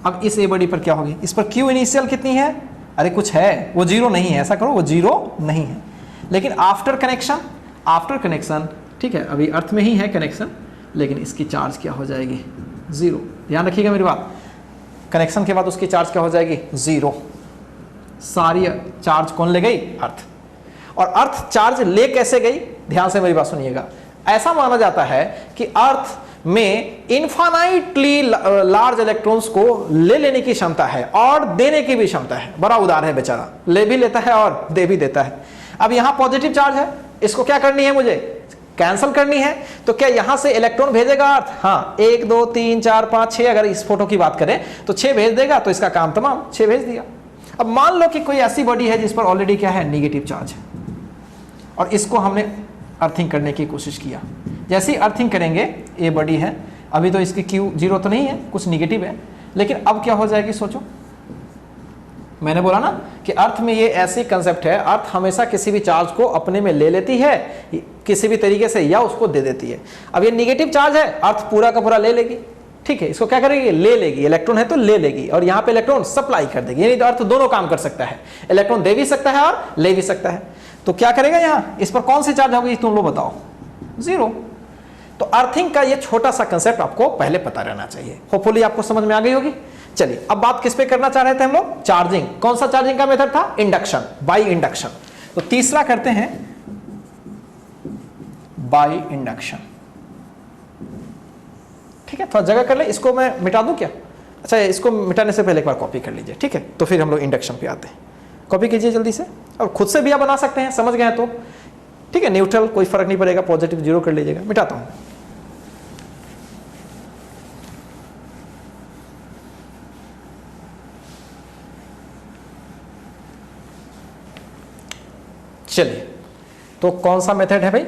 अब इस A बॉडी पर क्या होगी? इस पर Q इनिशियल कितनी है? अरे कुछ है, वो 0 नहीं है, ऐसा करो वो 0 नहीं है। लेकिन आफ्टर कनेक्शन, ठीक है, अभी अर्थ में ही है कनेक्शन, लेकिन इसकी चार्ज क्या हो जाएगी? 0। ध्यान रखिएगा मेरी बात, कनेक्शन के बाद उसकी चार्ज क्या हो जाएगी? 0। सारी चार्ज कौन ले गई? अर्थ। और अर्थ चार्ज ले कैसे गई? ध्यान से मेरी बात सुनिएगा, ऐसा माना जाता है कि अर्थ में इनफाइनाइटली लार्ज इलेक्ट्रॉन्स को ले लेने की क्षमता है और देने की भी क्षमता है। बड़ा उदार है बेचारा, ले भी लेता है और दे भी देता है। अब यहां पॉजिटिव चार्ज है, इसको क्या करनी है? मुझे कैंसिल करनी है। तो क्या यहां से इलेक्ट्रॉन भेजेगा अर्थ? हाँ, 1 2 3 4 5 6, अगर इस फोटो की बात करें तो 6 भेज देगा, तो इसका काम तमाम, 6 भेज दिया। अब मान लो कि कोई ऐसी बॉडी है जिस पर ऑलरेडी क्या है? निगेटिव चार्ज है, और इसको हमने अर्थिंग करने की कोशिश किया। जैसे ही अर्थिंग करेंगे, A बॉडी है, अभी तो इसकी Q 0 तो नहीं है, कुछ निगेटिव है, लेकिन अब क्या हो जाएगी? सोचो, मैंने बोला ना कि अर्थ में ये ऐसी कंसेप्ट है, अर्थ हमेशा किसी भी चार्ज को अपने में ले लेती है किसी भी तरीके से, या उसको दे देती है। अब ये निगेटिव चार्ज है, अर्थ पूरा का पूरा ले लेगी, ठीक है, इसको क्या करेगी? ले लेगी। इलेक्ट्रॉन है तो ले लेगी, और यहाँ पे इलेक्ट्रॉन सप्लाई कर देगी, यानी तो अर्थ दोनों काम कर सकता है, इलेक्ट्रॉन दे भी सकता है और ले भी सकता है। तो क्या करेगा यहाँ? इस पर कौन सी चार्ज होगी तुम लोग बताओ? 0। तो अर्थिंग का ये छोटा सा कंसेप्ट आपको पहले पता रहना चाहिए, होपफुली आपको समझ में आ गई होगी। चलिए अब बात किस पे करना चाह रहे थे हम लोग? चार्जिंग। कौन सा चार्जिंग का मेथड था? Induction, by induction. तो तीसरा करते हैं बाई इंडक्शन, ठीक है। थोड़ा जगह कर ले, इसको मैं मिटा दूं क्या? अच्छा, इसको मिटाने से पहले एक बार कॉपी कर लीजिए, ठीक है, तो फिर हम लोग इंडक्शन पे आते हैं। कॉपी कीजिए जल्दी से, और खुद से भी आप बना सकते हैं, समझ गए तो ठीक है। न्यूट्रल कोई फर्क नहीं पड़ेगा, पॉजिटिव 0 कर लीजिएगा। मिटाता हूं, चलिए। तो कौन सा मेथड है भाई?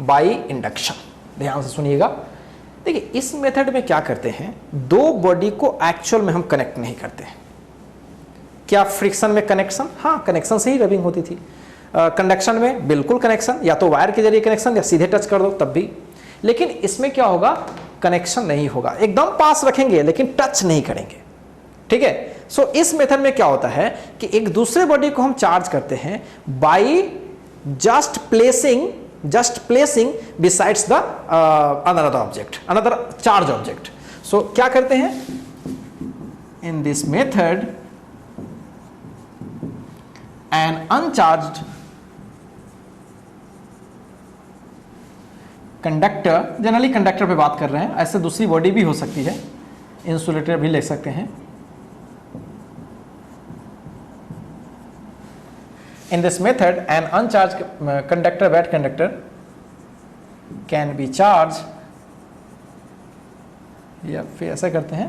By induction. ध्यान से सुनिएगा, देखिए इस मेथड में क्या करते हैं, दो बॉडी को एक्चुअल में हम कनेक्ट नहीं करते हैं। क्या फ्रिक्शन में कनेक्शन? हाँ, कनेक्शन से ही रबिंग होती थी। कंडक्शन में बिल्कुल कनेक्शन, या तो वायर के जरिए कनेक्शन या सीधे टच कर दो तब भी। लेकिन इसमें क्या होगा? कनेक्शन नहीं होगा, एकदम पास रखेंगे लेकिन टच नहीं करेंगे, ठीक है। सो इस मेथड में क्या होता है कि एक दूसरे बॉडी को हम चार्ज करते हैं by just placing besides the another object, another charge object. So क्या करते हैं? In this method an uncharged conductor, generally conductor पे बात कर रहे हैं, ऐसे दूसरी बॉडी भी हो सकती है, इंसुलेटर भी ले सकते हैं। In this method, an uncharged conductor, wet conductor, can be charged, या फिर ऐसा करते हैं,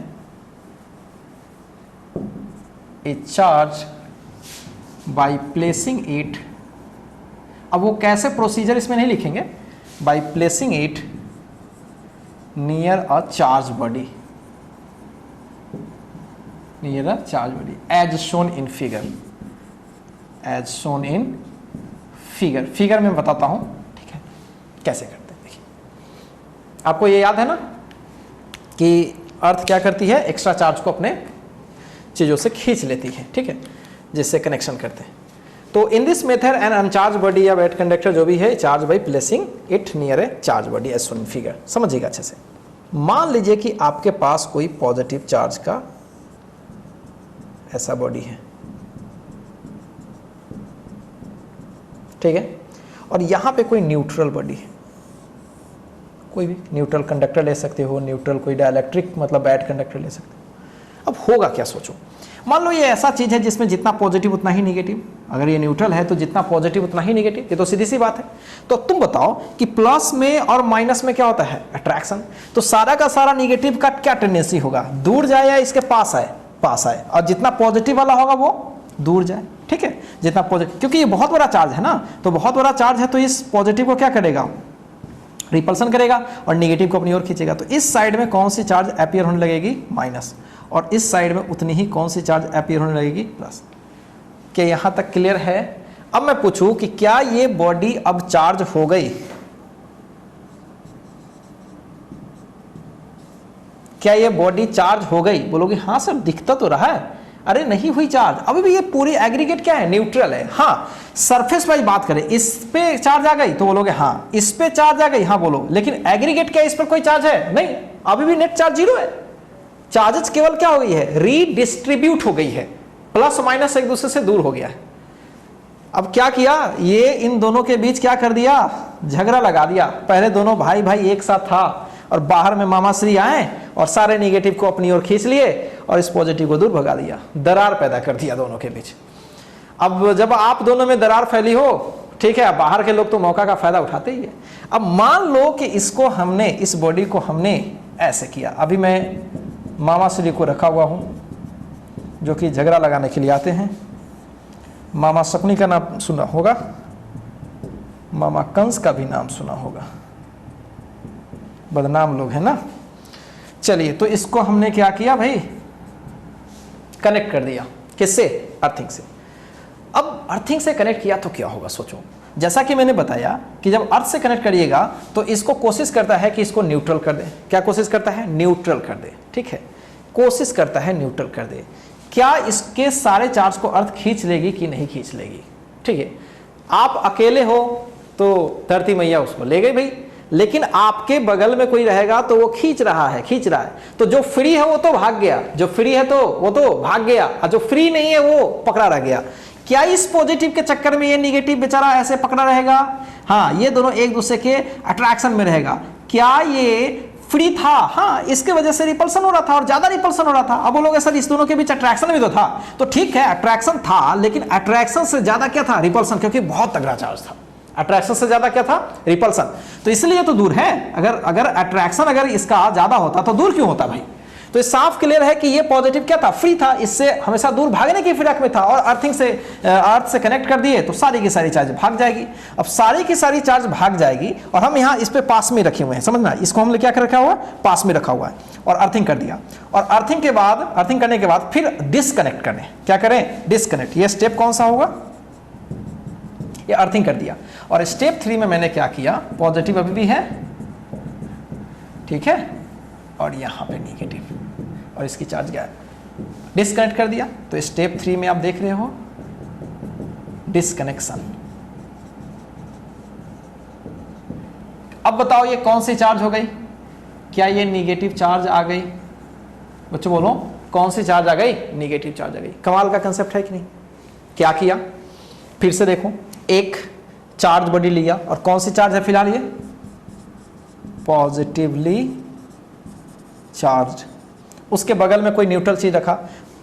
is charged by placing it, अब वो कैसे प्रोसीजर इसमें नहीं लिखेंगे, by placing it near a charged body, near a charged body, as shown in figure, as shown in figure, figure में बताता हूं, ठीक है कैसे करते हैं। देखिए आपको ये याद है ना कि अर्थ क्या करती है, एक्स्ट्रा चार्ज को अपने चीजों से खींच लेती है, ठीक है, जिससे कनेक्शन करते हैं। तो in this method an uncharged body या वेट कंडक्टर जो भी है, charge by placing it near a charged body as shown in figure. समझिएगा अच्छे से। मान लीजिए कि आपके पास कोई पॉजिटिव चार्ज का ऐसा बॉडी है, ठीक है, और यहां पे कोई न्यूट्रल बॉडी है, कोई भी न्यूट्रल कंडक्टर ले सकते हो, न्यूट्रल कोई डाइलेक्ट्रिक मतलब बैड कंडक्टर ले सकते हो। अब होगा क्या, सोचो। मान लो ये ऐसा चीज है जिसमें जितना पॉजिटिव उतना ही नेगेटिव, अगर ये न्यूट्रल है तो जितना पॉजिटिव उतना ही नेगेटिव, ये तो सीधी सी बात है। तो तुम बताओ कि प्लस में और माइनस में क्या होता है, अट्रैक्शन। तो सारा का सारा नेगेटिव का क्या टेंडेंसी होगा, दूर जाए या इसके पास आए, पास आए, और जितना पॉजिटिव वाला होगा वो दूर जाए, ठीक है, जितना पॉजिटिव, क्योंकि ये बहुत बड़ा चार्ज है ना, तो बहुत बड़ा चार्ज है तो इस पॉजिटिव को क्या करेगा, रिपल्सन करेगा, और नेगेटिव को अपनी ओर खींचेगा। तो इस साइड में कौन सी चार्ज अपीयर होने लगेगी, माइनस, और इस साइड में उतनी ही कौन सी चार्ज अपीयर होने लगेगी, प्लस। क्या यहां तक क्लियर है? अब मैं पूछूं कि क्या ये बॉडी अब चार्ज हो गई, क्या ये बॉडी चार्ज हो गई? बोलोगे हाँ सर दिखता तो रहा है। अरे नहीं हुई चार्ज, अभी भी ये पूरी एग्रीगेट क्या है, न्यूट्रल है। हाँ सरफेस वाइज बात करें, इस पे चार्ज आ गई तो बोलोगे हाँ, इस पे चार्ज आ गई, हाँ बोलो, लेकिन एग्रीगेट क्या इस पर कोई चार्ज है? नहीं, अभी भी नेट चार्ज जीरो है। चार्जेस केवल क्या हो गई है, रीडिस्ट्रीब्यूट हो गई है, प्लस माइनस एक दूसरे से दूर हो गया है। अब क्या किया, ये इन दोनों के बीच क्या कर दिया, झगड़ा लगा दिया। पहले दोनों भाई भाई एक साथ था, और बाहर में मामा श्री आए और सारे नेगेटिव को अपनी ओर खींच लिए और इस पॉजिटिव को दूर भगा दिया, दरार पैदा कर दिया दोनों के बीच। अब जब आप दोनों में दरार फैली हो, ठीक है, बाहर के लोग तो मौका का फायदा उठाते ही है। अब मान लो कि इसको हमने, इस बॉडी को हमने ऐसे किया, अभी मैं मामा श्री को रखा हुआ हूं जो कि झगड़ा लगाने के लिए आते हैं। मामा शकुनी का नाम सुना होगा, मामा कंस का भी नाम सुना होगा, बदनाम लोग हैं ना। चलिए, तो इसको हमने क्या किया भाई, कनेक्ट कर दिया, किससे, अर्थिंग से। अब अर्थिंग से कनेक्ट किया तो क्या होगा, सोचो। जैसा कि मैंने बताया कि जब अर्थ से कनेक्ट करिएगा तो इसको कोशिश करता है कि इसको न्यूट्रल कर दे। क्या कोशिश करता है, न्यूट्रल कर दे, ठीक है, कोशिश करता है न्यूट्रल कर दे। क्या इसके सारे चार्ज को अर्थ खींच लेगी कि नहीं खींच लेगी, ठीक है। आप अकेले हो तो धरती मैया उसको ले गई भाई, लेकिन आपके बगल में कोई रहेगा तो वो खींच रहा है, खींच रहा है। तो जो फ्री है वो तो भाग गया, जो फ्री है तो वो तो भाग गया, और जो फ्री नहीं है वो पकड़ा रह गया। क्या इस पॉजिटिव के चक्कर में ये नेगेटिव बेचारा ऐसे पकड़ा रहेगा? हाँ, ये दोनों एक दूसरे के अट्रैक्शन में रहेगा। क्या ये फ्री था? हाँ, इसके वजह से रिपल्सन हो रहा था और ज्यादा रिपल्सन हो रहा था। अब बोलोगे सर इस दोनों के बीच अट्रैक्शन भी तो था। तो ठीक है, अट्रैक्शन था, लेकिन अट्रैक्शन से ज्यादा क्या था, रिपल्सन, क्योंकि बहुत तगड़ा चार्ज था। अट्रैक्शन से ज्यादा क्या था, रिपल्सन, तो इसलिए तो दूर है। अगर अट्रैक्शन अगर इसका ज्यादा होता तो दूर क्यों होता भाई? तो ये साफ क्लियर है कि ये पॉजिटिव क्या था, फ्री था, इससे हमेशा दूर भागने की फिराक में था, और अर्थिंग से, अर्थ से कनेक्ट कर दिए तो सारी की सारी चार्ज भाग जाएगी। अब सारी की सारी चार्ज भाग जाएगी और हम यहाँ इस पे पास में रखे हुए हैं, समझना, इसको हमने क्या रखा हुआ है, पास में रखा हुआ है, और अर्थिंग कर दिया। और अर्थिंग के बाद, अर्थिंग करने के बाद फिर डिस्कनेक्ट करने, क्या करें, डिस्कनेक्ट। ये स्टेप कौन सा होगा, ये अर्थिंग कर दिया। और स्टेप 3 में मैंने क्या किया, पॉजिटिव अभी भी है, ठीक है, और यहां पे नेगेटिव, और इसकी चार्ज गया, डिस्कनेक्ट कर दिया। तो स्टेप 3 में आप देख रहे हो डिस्कनेक्शन। अब बताओ ये कौन सी चार्ज हो गई, क्या ये नेगेटिव चार्ज आ गई? बच्चों बोलो, कौन सी चार्ज आ गई, नेगेटिव चार्ज आ गई। कमाल का कंसेप्ट है कि नहीं? क्या किया, फिर से देखो, एक चार्ज बॉडी लिया, और कौन सी चार्ज है फिलहाल, ये पॉजिटिवली चार्ज, उसके बगल में कोई न्यूट्रल चीज रखा,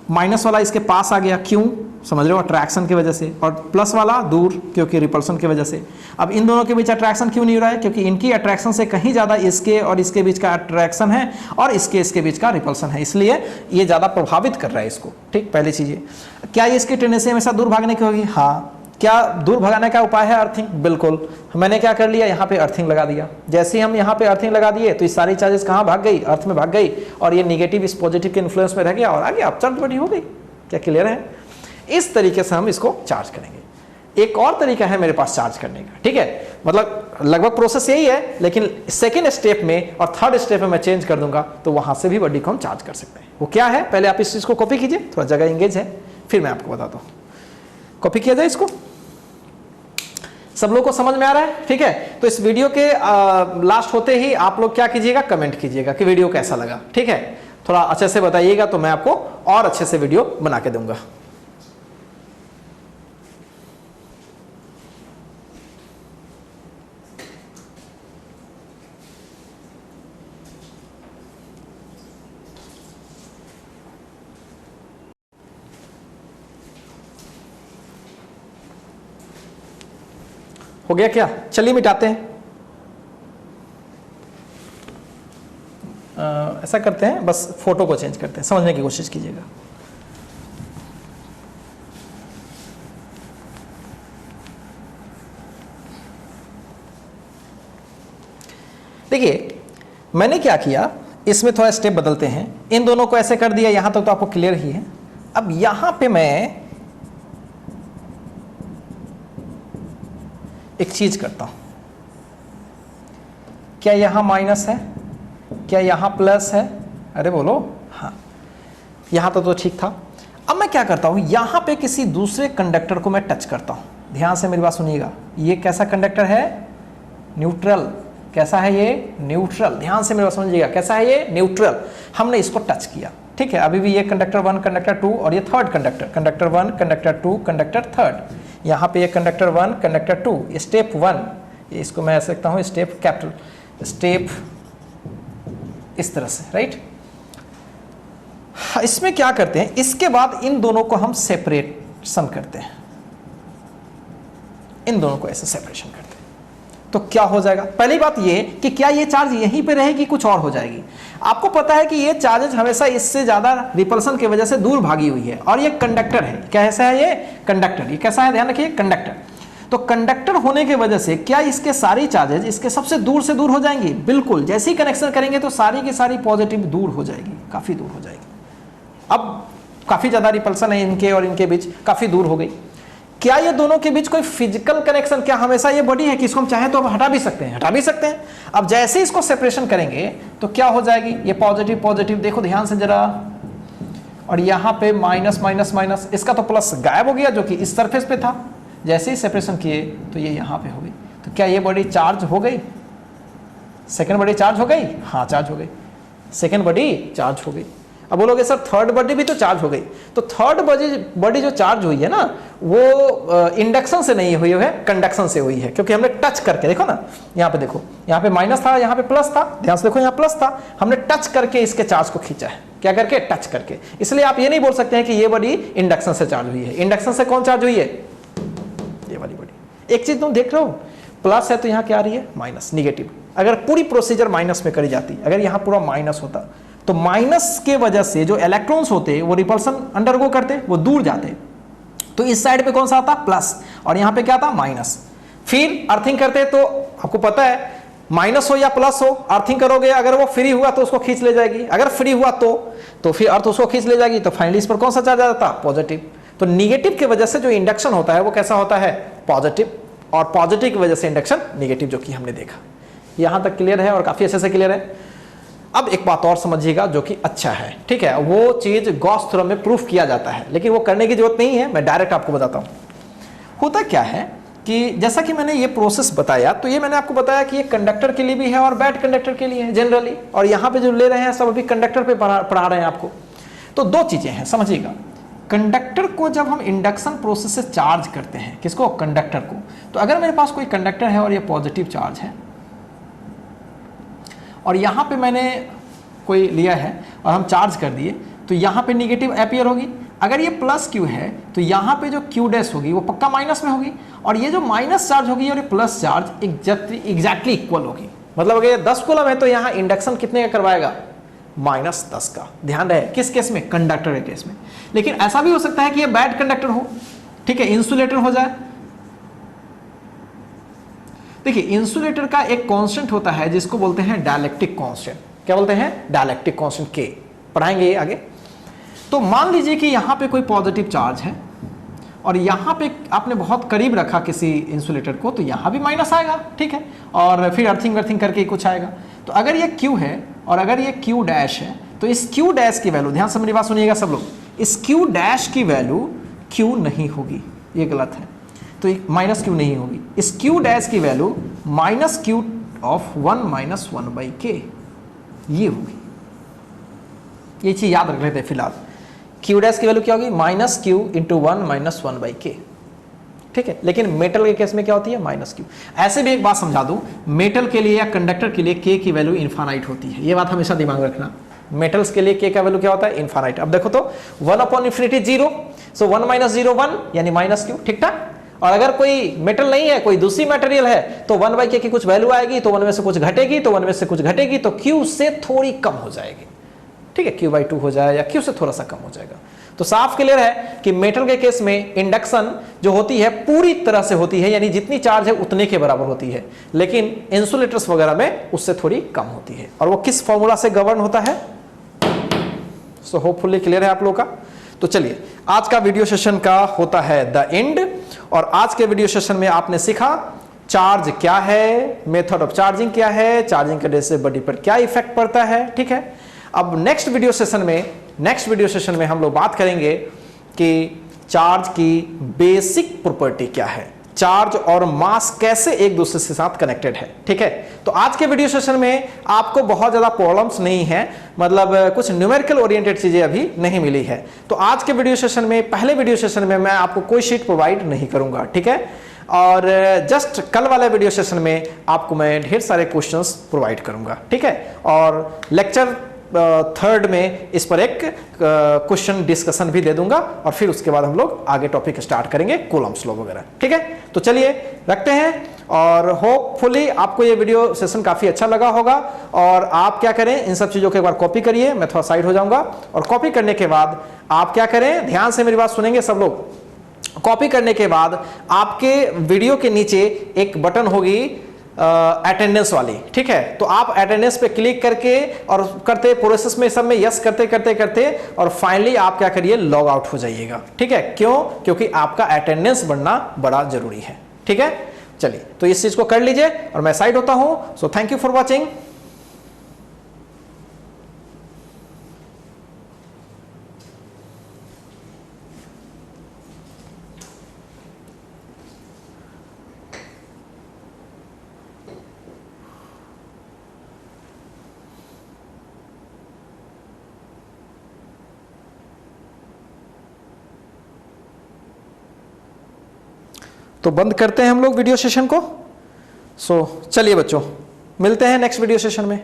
माइनस वाला इसके पास आ गया, क्यों समझ रहे हो, अट्रैक्शन की वजह से, और प्लस वाला दूर क्योंकि रिपल्सन की वजह से। अब इन दोनों के बीच अट्रैक्शन क्यों नहीं हो रहा है, क्योंकि इनकी अट्रैक्शन से कहीं ज़्यादा इसके और इसके बीच का अट्रैक्शन है और इसके बीच का रिपल्सन है, इसलिए ये ज़्यादा प्रभावित कर रहा है इसको। ठीक, पहली चीज़ ये। क्या ये इसकी टेंडेंसी हमेशा दूर भागने की होगी? हाँ। क्या दूर भगाने का उपाय है अर्थिंग? बिल्कुल। मैंने क्या कर लिया, यहाँ पे अर्थिंग लगा दिया। जैसे ही हम यहाँ पे अर्थिंग लगा दिए तो ये सारी चार्जेस कहाँ भाग गई? अर्थ में भाग गई, और ये निगेटिव इस पॉजिटिव के इन्फ्लुएंस में रह गया और आगे अपचार्ज बड़ी हो गई। क्या क्लियर है? इस तरीके से हम इसको चार्ज करेंगे। एक और तरीका है मेरे पास चार्ज करने का, ठीक है, मतलब लगभग प्रोसेस यही है, लेकिन सेकेंड स्टेप में और थर्ड स्टेप में मैं चेंज कर दूंगा, तो वहां से भी बॉडी को हम चार्ज कर सकते हैं। वो क्या है, पहले आप इस चीज को कॉपी कीजिए, थोड़ा जगह इंगेज है, फिर मैं आपको बताता हूँ। कॉपी किया जाए इसको, सब लोग को समझ में आ रहा है? ठीक है, तो इस वीडियो के लास्ट होते ही आप लोग क्या कीजिएगा, कमेंट कीजिएगा कि वीडियो कैसा लगा। ठीक है, थोड़ा अच्छे से बताइएगा तो मैं आपको और अच्छे से वीडियो बना के दूंगा। हो गया क्या? चलिए मिटाते हैं। ऐसा करते हैं, बस फोटो को चेंज करते हैं, समझने की कोशिश कीजिएगा। देखिए मैंने क्या किया, इसमें थोड़ा स्टेप बदलते हैं। इन दोनों को ऐसे कर दिया, यहां तक तो आपको क्लियर ही है। अब यहां पे मैं एक चीज करता हूं, क्या यहां माइनस है, क्या यहां प्लस है? अरे बोलो हाँ, यहां तो ठीक था। अब मैं क्या करता हूं, यहां पे किसी दूसरे कंडक्टर को मैं टच करता हूं। ध्यान से मेरी बात सुनिएगा, ये कैसा कंडक्टर है? न्यूट्रल। कैसा है ये? न्यूट्रल। ध्यान से मेरी बात समझिएगा, कैसा है ये? न्यूट्रल। हमने इसको टच किया, ठीक है। अभी भी ये कंडक्टर 1, कंडक्टर 2 और ये third conductor, conductor 1, conductor 2, conductor third. यहाँ पे ये कंडक्टर 1, कंडक्टर 2, स्टेप 1, इसको मैं ऐसे लिखता हूँ स्टेप कैपिटल, स्टेप इस तरह से, राइट। इसमें क्या करते हैं, इसके बाद इन दोनों को हम सेपरेशन करते हैं, इन दोनों को ऐसे सेपरेशन करते हैं, तो क्या हो जाएगा? पहली बात ये कि क्या ये चार्ज यहीं पे रहेगी, कुछ और हो जाएगी? आपको पता है कि ये चार्जेज हमेशा इससे ज्यादा रिपल्सन की वजह से दूर भागी हुई है, और ये कंडक्टर है। कैसा है ये? कंडक्टर। ये कैसा है? ध्यान रखिए, कंडक्टर। तो कंडक्टर होने की वजह से क्या इसके सारी चार्जेज इसके सबसे दूर से दूर हो जाएंगी? बिल्कुल। जैसे ही कनेक्शन करेंगे तो सारी की सारी पॉजिटिव दूर हो जाएगी, काफी दूर हो जाएगी। अब काफी ज्यादा रिपल्सन है इनके और इनके बीच, काफी दूर हो गई। क्या ये दोनों के बीच कोई फिजिकल कनेक्शन, क्या हमेशा ये बॉडी है कि इसको हम चाहें तो अब हटा भी सकते हैं? हटा भी सकते हैं। अब जैसे ही इसको सेपरेशन करेंगे तो क्या हो जाएगी? ये पॉजिटिव पॉजिटिव, देखो ध्यान से जरा, और यहाँ पे माइनस माइनस माइनस, इसका तो प्लस गायब हो गया जो कि इस सरफेस पे था। जैसे ही सेपरेशन किए तो ये यहाँ पे हो गई। तो क्या ये बॉडी चार्ज हो गई? सेकेंड बॉडी चार्ज हो गई? हाँ चार्ज हो गई, सेकेंड बॉडी चार्ज हो गई। अब बोलोगे सर थर्ड बॉडी भी तो चार्ज हो गई। तो थर्ड बॉडी जो चार्ज हुई है ना, वो इंडक्शन से नहीं हुई है, कंडक्शन से हुई है, क्योंकि हमने टच करके, देखो ना, यहाँ पे देखो, यहाँ पे माइनस था, यहाँ पे प्लस था, ध्यान से देखो, यहाँ प्लस था, हमने टच करके इसके चार्ज को खींचा है। क्या करके? टच करके। इसलिए आप ये नहीं बोल सकते हैं कि ये बॉडी इंडक्शन से चार्ज हुई है। इंडक्शन से कौन चार्ज हुई है? ये वाली बॉडी। एक चीज तुम देख रहे हो, प्लस है तो यहाँ क्या आ रही है? Minus, negative. अगर पूरी प्रोसीजर माइनस में करी जाती, अगर यहाँ पूरा माइनस होता, तो माइनस के वजह से जो इलेक्ट्रॉन्स होते वो रिपल्सन अंडरगो करते, वो दूर जाते। तो इस साइड पे कौन सा आता? प्लस, और यहाँ पे क्या आता? माइनस। फिर अर्थिंग करते तो आपको पता है, माइनस हो या प्लस हो, अर्थिंग करोगे, अगर वो फ्री हुआ तो उसको खींच ले जाएगी, अगर फ्री हुआ तो फिर अर्थ उसको खींच ले जाएगी। तो फाइनली इस पर कौन सा चार्ज आ जाता? पॉजिटिव। तो निगेटिव की वजह से जो इंडक्शन होता है वो कैसा होता है? पॉजिटिव, और पॉजिटिव की वजह से इंडक्शन निगेटिव, जो कि हमने देखा। यहां तक क्लियर है और काफी अच्छे से क्लियर है। अब एक बात और समझिएगा जो कि अच्छा है, ठीक है, वो चीज गॉस थ्योरम में प्रूफ किया जाता है, लेकिन वो करने की जरूरत नहीं है, मैं डायरेक्ट आपको बताता हूं। होता क्या है कि जैसा कि मैंने ये प्रोसेस बताया, तो ये मैंने आपको बताया कि ये कंडक्टर के लिए भी है और बैड कंडक्टर के लिए है जनरली, और यहाँ पे जो ले रहे हैं सब अभी कंडक्टर पे पढ़ा रहे हैं आपको। तो दो चीजें हैं, समझिएगा। कंडक्टर को जब हम इंडक्शन प्रोसेस से चार्ज करते हैं, किसको? कंडक्टर को। तो अगर मेरे पास कोई कंडक्टर है और ये पॉजिटिव चार्ज है, और यहाँ पे मैंने कोई लिया है और हम चार्ज कर दिए, तो यहाँ पे निगेटिव अपीयर होगी। अगर ये प्लस क्यू है तो यहाँ पे जो क्यू डैश होगी वो पक्का माइनस में होगी, और ये जो माइनस चार्ज होगी और ये प्लस चार्ज एग्जैक्टली इक्वल होगी। मतलब अगर ये 10 कूलम है तो यहाँ इंडक्शन कितने का करवाएगा, -10 का। ध्यान रहे किस केस में, कंडक्टर के केस में। लेकिन ऐसा भी हो सकता है कि ये बैड कंडक्टर हो, ठीक है, इंसुलेटर हो जाए। देखिए इंसुलेटर का एक कांस्टेंट होता है जिसको बोलते हैं डायलेक्ट्रिक कांस्टेंट। क्या बोलते हैं, डायलेक्ट्रिक कांस्टेंट के, पढ़ाएंगे ये आगे। तो मान लीजिए कि यहाँ पे कोई पॉजिटिव चार्ज है और यहाँ पे आपने बहुत करीब रखा किसी इंसुलेटर को, तो यहाँ भी माइनस आएगा, ठीक है, और फिर अर्थिंग करके कुछ आएगा। तो अगर ये Q है और अगर ये Q डैश है, तो इस Q डैश की वैल्यू, ध्यान से मेरी बात सुनिएगा सब लोग, इस Q डैश की वैल्यू Q नहीं होगी, ये गलत है, तो -Q नहीं होगी। इस Q डैश की वैल्यू -Q ऑफ 1 - 1/k ये होगी। ये चीज याद रख लेते हैं फिलहाल। Q डैश की वैल्यू क्या होगी, -Q × 1 - 1/k, ठीक है। लेकिन मेटल के केस में क्या होती है, -Q। ऐसे भी एक बात समझा दूं, मेटल के लिए या कंडक्टर के लिए K की वैल्यू इनफाइनाइट होती है, ये बात हमेशा दिमाग में रखना। मेटल्स के लिए K का वैल्यू क्या होता है, इनफाइनाइट। अब देखो तो 1/∞ 0, सो 1 - 0 1 यानी -Q, ठीक ठाक। और अगर कोई मेटल नहीं है, कोई दूसरी मटेरियल है, तो 1/k की कुछ वैल्यू आएगी, तो 1 में से कुछ घटेगी, तो 1 में से कुछ घटेगी, तो Q से थोड़ी कम हो जाएगी, ठीक है, Q/2 हो जाए या Q से थोड़ा सा कम हो जाएगा। तो साफ क्लियर है कि मेटल के केस में इंडक्शन जो होती है पूरी तरह से होती है, यानी जितनी चार्ज है उतने के बराबर होती है, लेकिन इंसुलेटर्स वगैरह में उससे थोड़ी कम होती है। और वो किस फॉर्मूला से गवर्न होता है, सो होपफुली क्लियर है आप लोगों का। तो चलिए आज का वीडियो सेशन का होता है द एंड, और आज के वीडियो सेशन में आपने सीखा चार्ज क्या है, मेथड ऑफ चार्जिंग क्या है, चार्जिंग करने से बॉडी पर क्या इफेक्ट पड़ता है, ठीक है। अब नेक्स्ट वीडियो सेशन में हम लोग बात करेंगे कि चार्ज की बेसिक प्रॉपर्टी क्या है, चार्ज और मास कैसे एक दूसरे के साथ कनेक्टेड है, ठीक है। तो आज के वीडियो सेशन में आपको बहुत ज्यादा प्रॉब्लम्स नहीं है, मतलब कुछ न्यूमेरिकल ओरिएंटेड चीजें अभी नहीं मिली है। तो आज के वीडियो सेशन में, पहले वीडियो सेशन में मैं आपको कोई शीट प्रोवाइड नहीं करूंगा, ठीक है। और जस्ट कल वाले वीडियो सेशन में आपको मैं ढेर सारे क्वेश्चंस प्रोवाइड करूंगा, ठीक है। और लेक्चर 3rd में इस पर एक क्वेश्चन डिस्कशन भी दे दूंगा, और फिर उसके बाद हम लोग आगे टॉपिक स्टार्ट करेंगे, कूलम्ब्स लॉ वगैरह, ठीक है। तो चलिए रखते हैं, और होपफुली आपको ये वीडियो सेशन काफी अच्छा लगा होगा। और आप क्या करें, इन सब चीजों को एक बार कॉपी करिए, मैं थोड़ा साइड हो जाऊंगा, और कॉपी करने के बाद आप क्या करें, ध्यान से मेरी बात सुनेंगे सब लोग। कॉपी करने के बाद आपके वीडियो के नीचे एक बटन होगी अटेंडेंस वाली, ठीक है। तो आप अटेंडेंस पे क्लिक करके और करते प्रोसेस में सब में यस करते करते करते और फाइनली आप क्या करिए, लॉग आउट हो जाइएगा, ठीक है। क्यों, क्योंकि आपका अटेंडेंस बढ़ना बड़ा जरूरी है, ठीक है। चलिए तो इस चीज को कर लीजिए, और मैं साइड होता हूं। So thank you for watching. तो बंद करते हैं हम लोग वीडियो सेशन को। सो चलिए बच्चों, मिलते हैं नेक्स्ट वीडियो सेशन में।